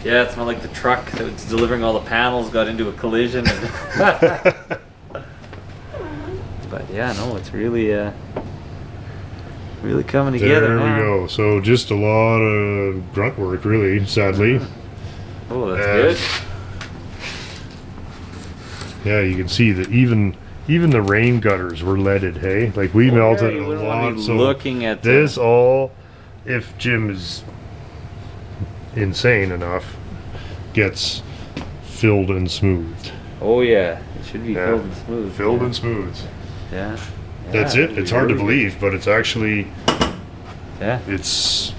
Speaker 8: Yeah, it's not like the truck that was delivering all the panels got into a collision. But yeah, no, it's really really coming together
Speaker 1: There
Speaker 8: now.
Speaker 1: we go. So just a lot of grunt work, really, sadly.
Speaker 8: Oh, that's good.
Speaker 1: Yeah, you can see that even Even the rain gutters were leaded, hey? Like we melted
Speaker 8: you
Speaker 1: a
Speaker 8: wouldn't want to
Speaker 1: lot.
Speaker 8: be
Speaker 1: So
Speaker 8: looking at
Speaker 1: this all, if Jim is insane enough, gets filled and smoothed.
Speaker 8: Oh yeah, it should be
Speaker 1: Yeah.
Speaker 8: filled and smooth.
Speaker 1: Filled and smoothed.
Speaker 8: Yeah.
Speaker 1: That's
Speaker 8: Yeah,
Speaker 1: it. It's hard to believe, but it's actually
Speaker 8: Yeah.
Speaker 1: it's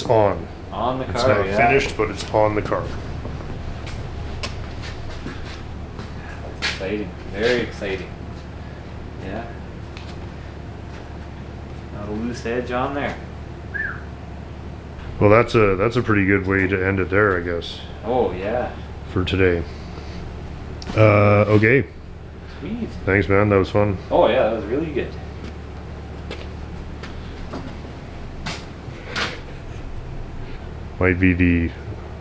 Speaker 1: on.
Speaker 8: On the
Speaker 1: It's
Speaker 8: car.
Speaker 1: not
Speaker 8: Yeah.
Speaker 1: finished, but it's on the car.
Speaker 8: That's exciting. Very exciting. Yeah. Not a loose edge on there.
Speaker 1: Well, that's a pretty good way to end it there, I guess,
Speaker 8: Oh yeah.
Speaker 1: for today. Okay.
Speaker 8: Sweet.
Speaker 1: Thanks, man. That was fun.
Speaker 8: Oh yeah, that was really good.
Speaker 1: Might be the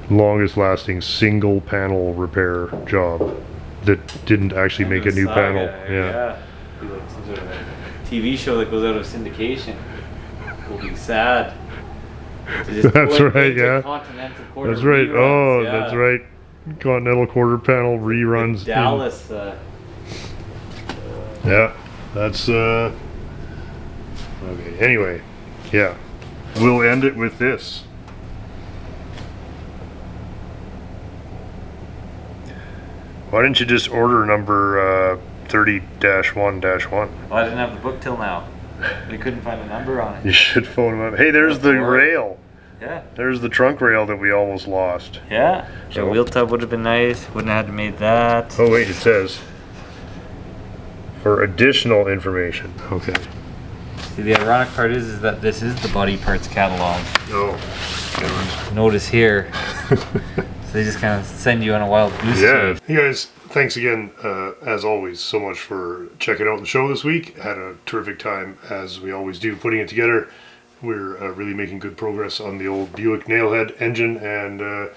Speaker 1: longest lasting single panel repair job that didn't actually make a new
Speaker 8: Saga,
Speaker 1: panel.
Speaker 8: Yeah. Be like some sort of a TV show that goes out of syndication. Will be sad. To just
Speaker 1: That's
Speaker 8: go
Speaker 1: right,
Speaker 8: into
Speaker 1: yeah.
Speaker 8: Continental Quarter
Speaker 1: That's right.
Speaker 8: reruns,
Speaker 1: Oh,
Speaker 8: yeah.
Speaker 1: that's right. Continental quarter panel reruns.
Speaker 8: Dallas.
Speaker 1: Yeah, that's okay. Anyway, yeah, we'll end it with this. Why didn't you just order number 30-1-1?
Speaker 8: Well, I didn't have the book till now. They couldn't find a number on
Speaker 1: You
Speaker 8: it.
Speaker 1: should phone them up. Hey, there's the rail.
Speaker 8: Yeah.
Speaker 1: There's the trunk rail that we almost lost.
Speaker 8: Yeah.
Speaker 1: So-
Speaker 8: The wheel tub would have been nice. Wouldn't have had to made that.
Speaker 1: Oh wait, it says for additional information. Okay.
Speaker 8: See, the ironic part is that this is the body parts catalog.
Speaker 1: Oh.
Speaker 8: Notice here. So they just kind of send you on a wild goose
Speaker 1: Yeah.
Speaker 8: chase.
Speaker 1: Hey guys, thanks again, as always, so much for checking out the show this week. Had a terrific time, as we always do, putting it together. We're really making good progress on the old Buick Nailhead engine, and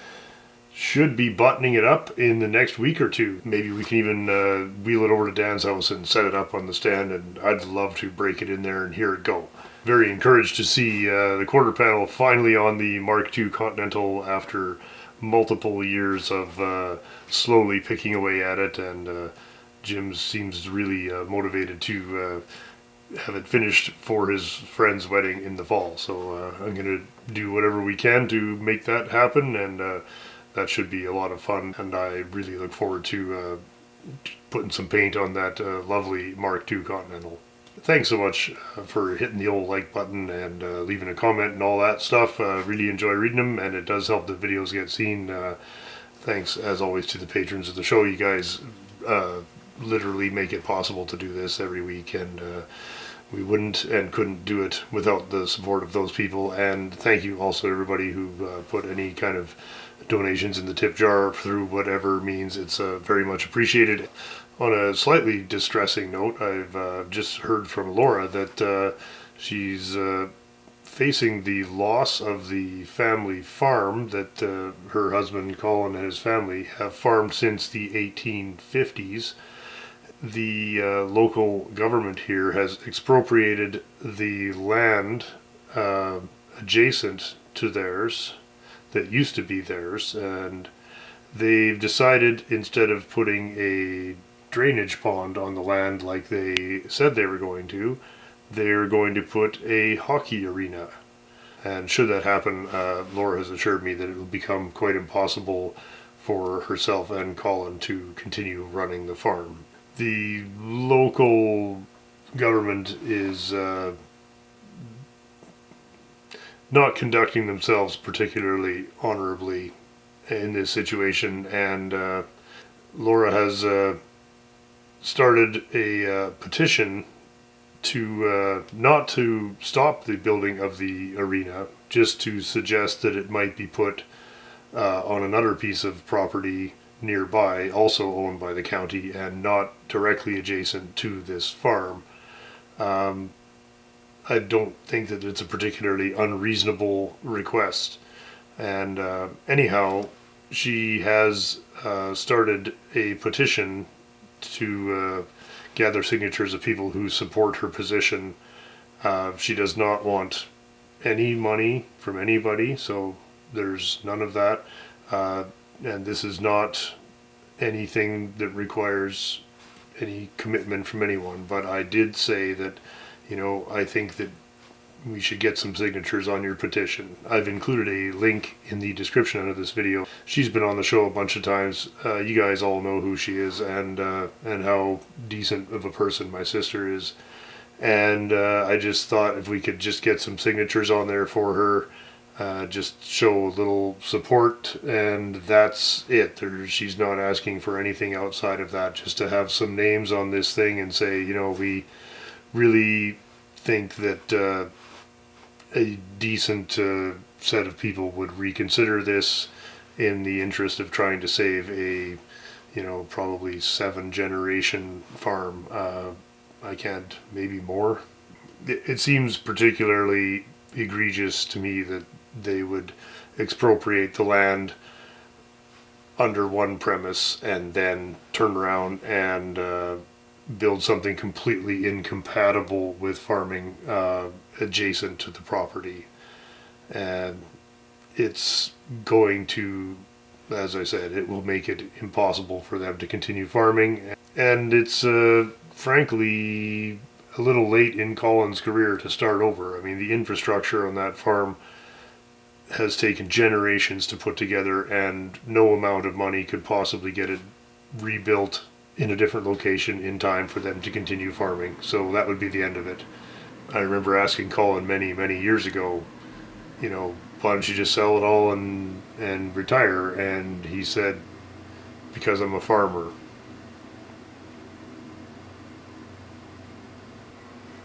Speaker 1: should be buttoning it up in the next week or two. Maybe we can even wheel it over to Dan's house and set it up on the stand, and I'd love to break it in there and hear it go. Very encouraged to see the quarter panel finally on the Mark II Continental after multiple years of slowly picking away at it, and Jim seems really motivated to have it finished for his friend's wedding in the fall. So I'm going to do whatever we can to make that happen, and that should be a lot of fun, and I really look forward to putting some paint on that lovely Mark II Continental. Thanks so much for hitting the old like button and leaving a comment and all that stuff. Really enjoy reading them, and it does help the videos get seen. Thanks, as always, to the patrons of the show. You guys literally make it possible to do this every week, and we wouldn't and couldn't do it without the support of those people. And thank you also to everybody who put any kind of donations in the tip jar through whatever means. It's very much appreciated. On a slightly distressing note, I've just heard from Laura that she's facing the loss of the family farm that her husband Colin and his family have farmed since the 1850s. The local government here has expropriated the land adjacent to theirs that used to be theirs, and they've decided, instead of putting a drainage pond on the land like they said they were going to, they're going to put a hockey arena. And should that happen, Laura has assured me that it will become quite impossible for herself and Colin to continue running the farm. The local government is not conducting themselves particularly honorably in this situation, and Laura has started a petition to not to stop the building of the arena, just to suggest that it might be put on another piece of property nearby, also owned by the county and not directly adjacent to this farm. I don't think that it's a particularly unreasonable request, and anyhow, she has started a petition to gather signatures of people who support her position. She does not want any money from anybody, so there's none of that. And this is not anything that requires any commitment from anyone, but I did say that, you know, I think that we should get some signatures on your petition. I've included a link in the description of this video. She's been on the show a bunch of times. You guys all know who she is and how decent of a person my sister is. And I just thought if we could just get some signatures on there for her, just show a little support, and that's it. She's not asking for anything outside of that, just to have some names on this thing and say, you know, we really think that a decent set of people would reconsider this in the interest of trying to save a, you know, probably 7-generation farm. I can't, maybe more. It seems particularly egregious to me that they would expropriate the land under one premise and then turn around and build something completely incompatible with farming adjacent to the property. And it's going to, as I said, it will make it impossible for them to continue farming. And it's frankly a little late in Colin's career to start over. I mean, the infrastructure on that farm has taken generations to put together, and no amount of money could possibly get it rebuilt in a different location in time for them to continue farming. So that would be the end of it. I remember asking Colin many years ago, you know, why don't you just sell it all and retire? And he said, because I'm a farmer.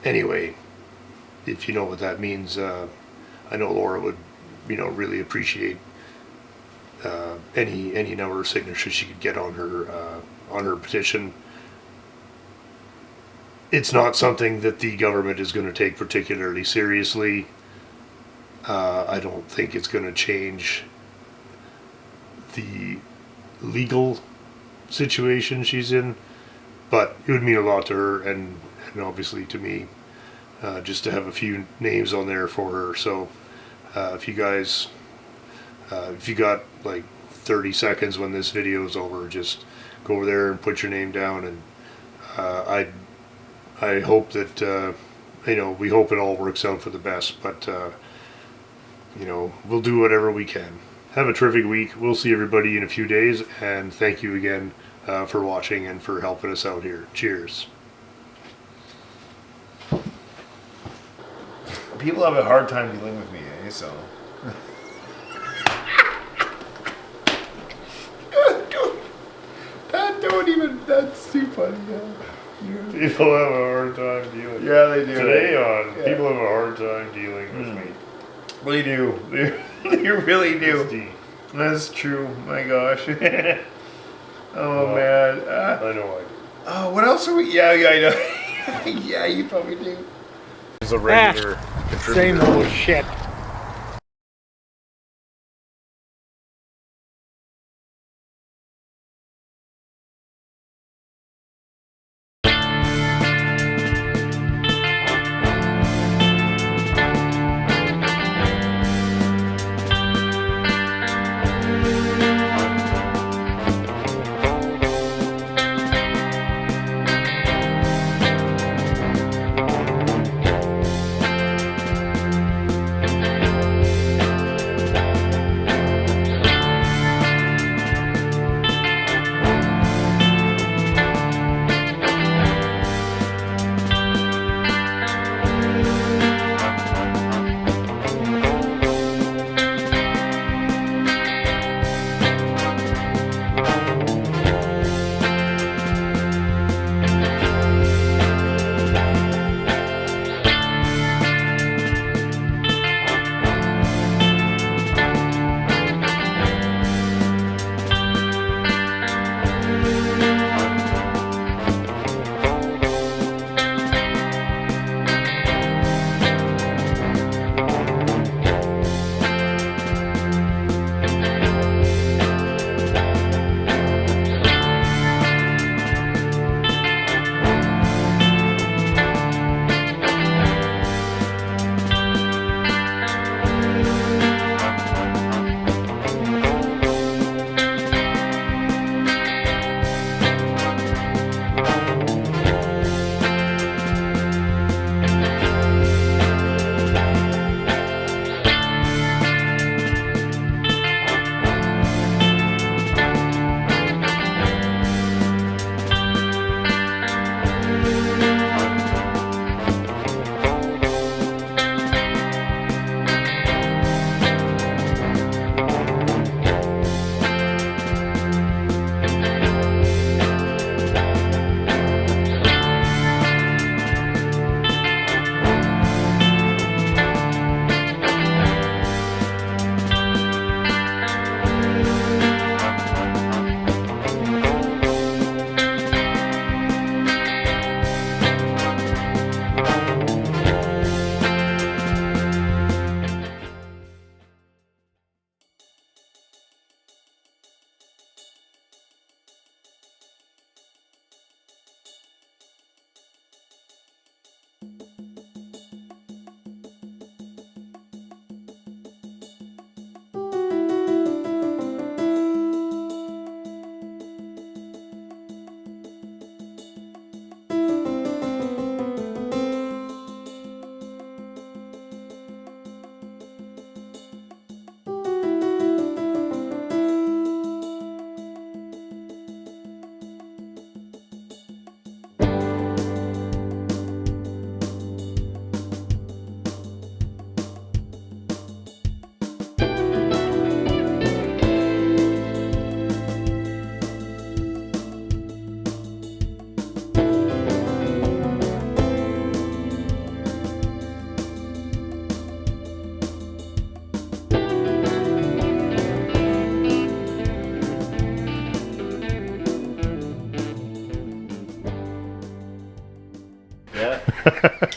Speaker 1: Anyway, if you know what that means, I know Laura would, you know, really appreciate any number of signatures she could get on her petition. It's not something that the government is going to take particularly seriously. I don't think it's going to change the legal situation she's in, but it would mean a lot to her and obviously to me, just to have a few names on there for her. So if you guys, if you got like 30 seconds when this video is over, just go over there and put your name down. And I hope that, you know, we hope it all works out for the best, but you know, we'll do whatever we can. Have a terrific week. We'll see everybody in a few days, and thank you again for watching and for helping us out here. Cheers.
Speaker 2: People have a hard time dealing with me, eh? So. Don't even. That's too funny. Yeah.
Speaker 1: People have a hard time dealing.
Speaker 2: Yeah, they do.
Speaker 1: Today on,
Speaker 2: Yeah.
Speaker 1: people have a hard time dealing with me.
Speaker 2: They do. They really do.
Speaker 1: Steve.
Speaker 2: That's true. My gosh. Oh
Speaker 1: Well,
Speaker 2: man.
Speaker 1: I know
Speaker 2: Oh, what else are we? Yeah, I know. Yeah, you probably do.
Speaker 1: He's a regular contributor.
Speaker 2: Same old shit.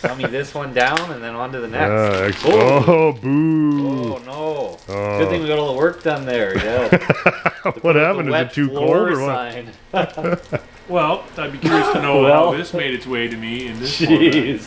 Speaker 8: Dummy this one down and then on to the next.
Speaker 1: Oh, boo.
Speaker 8: Oh no.
Speaker 1: Oh.
Speaker 8: Good thing we got all the work done there. Yeah.
Speaker 1: What happened? Is it too cold or what?
Speaker 3: Well, I'd be curious to know
Speaker 8: Well.
Speaker 3: how this made its way to me in this
Speaker 8: Jeez.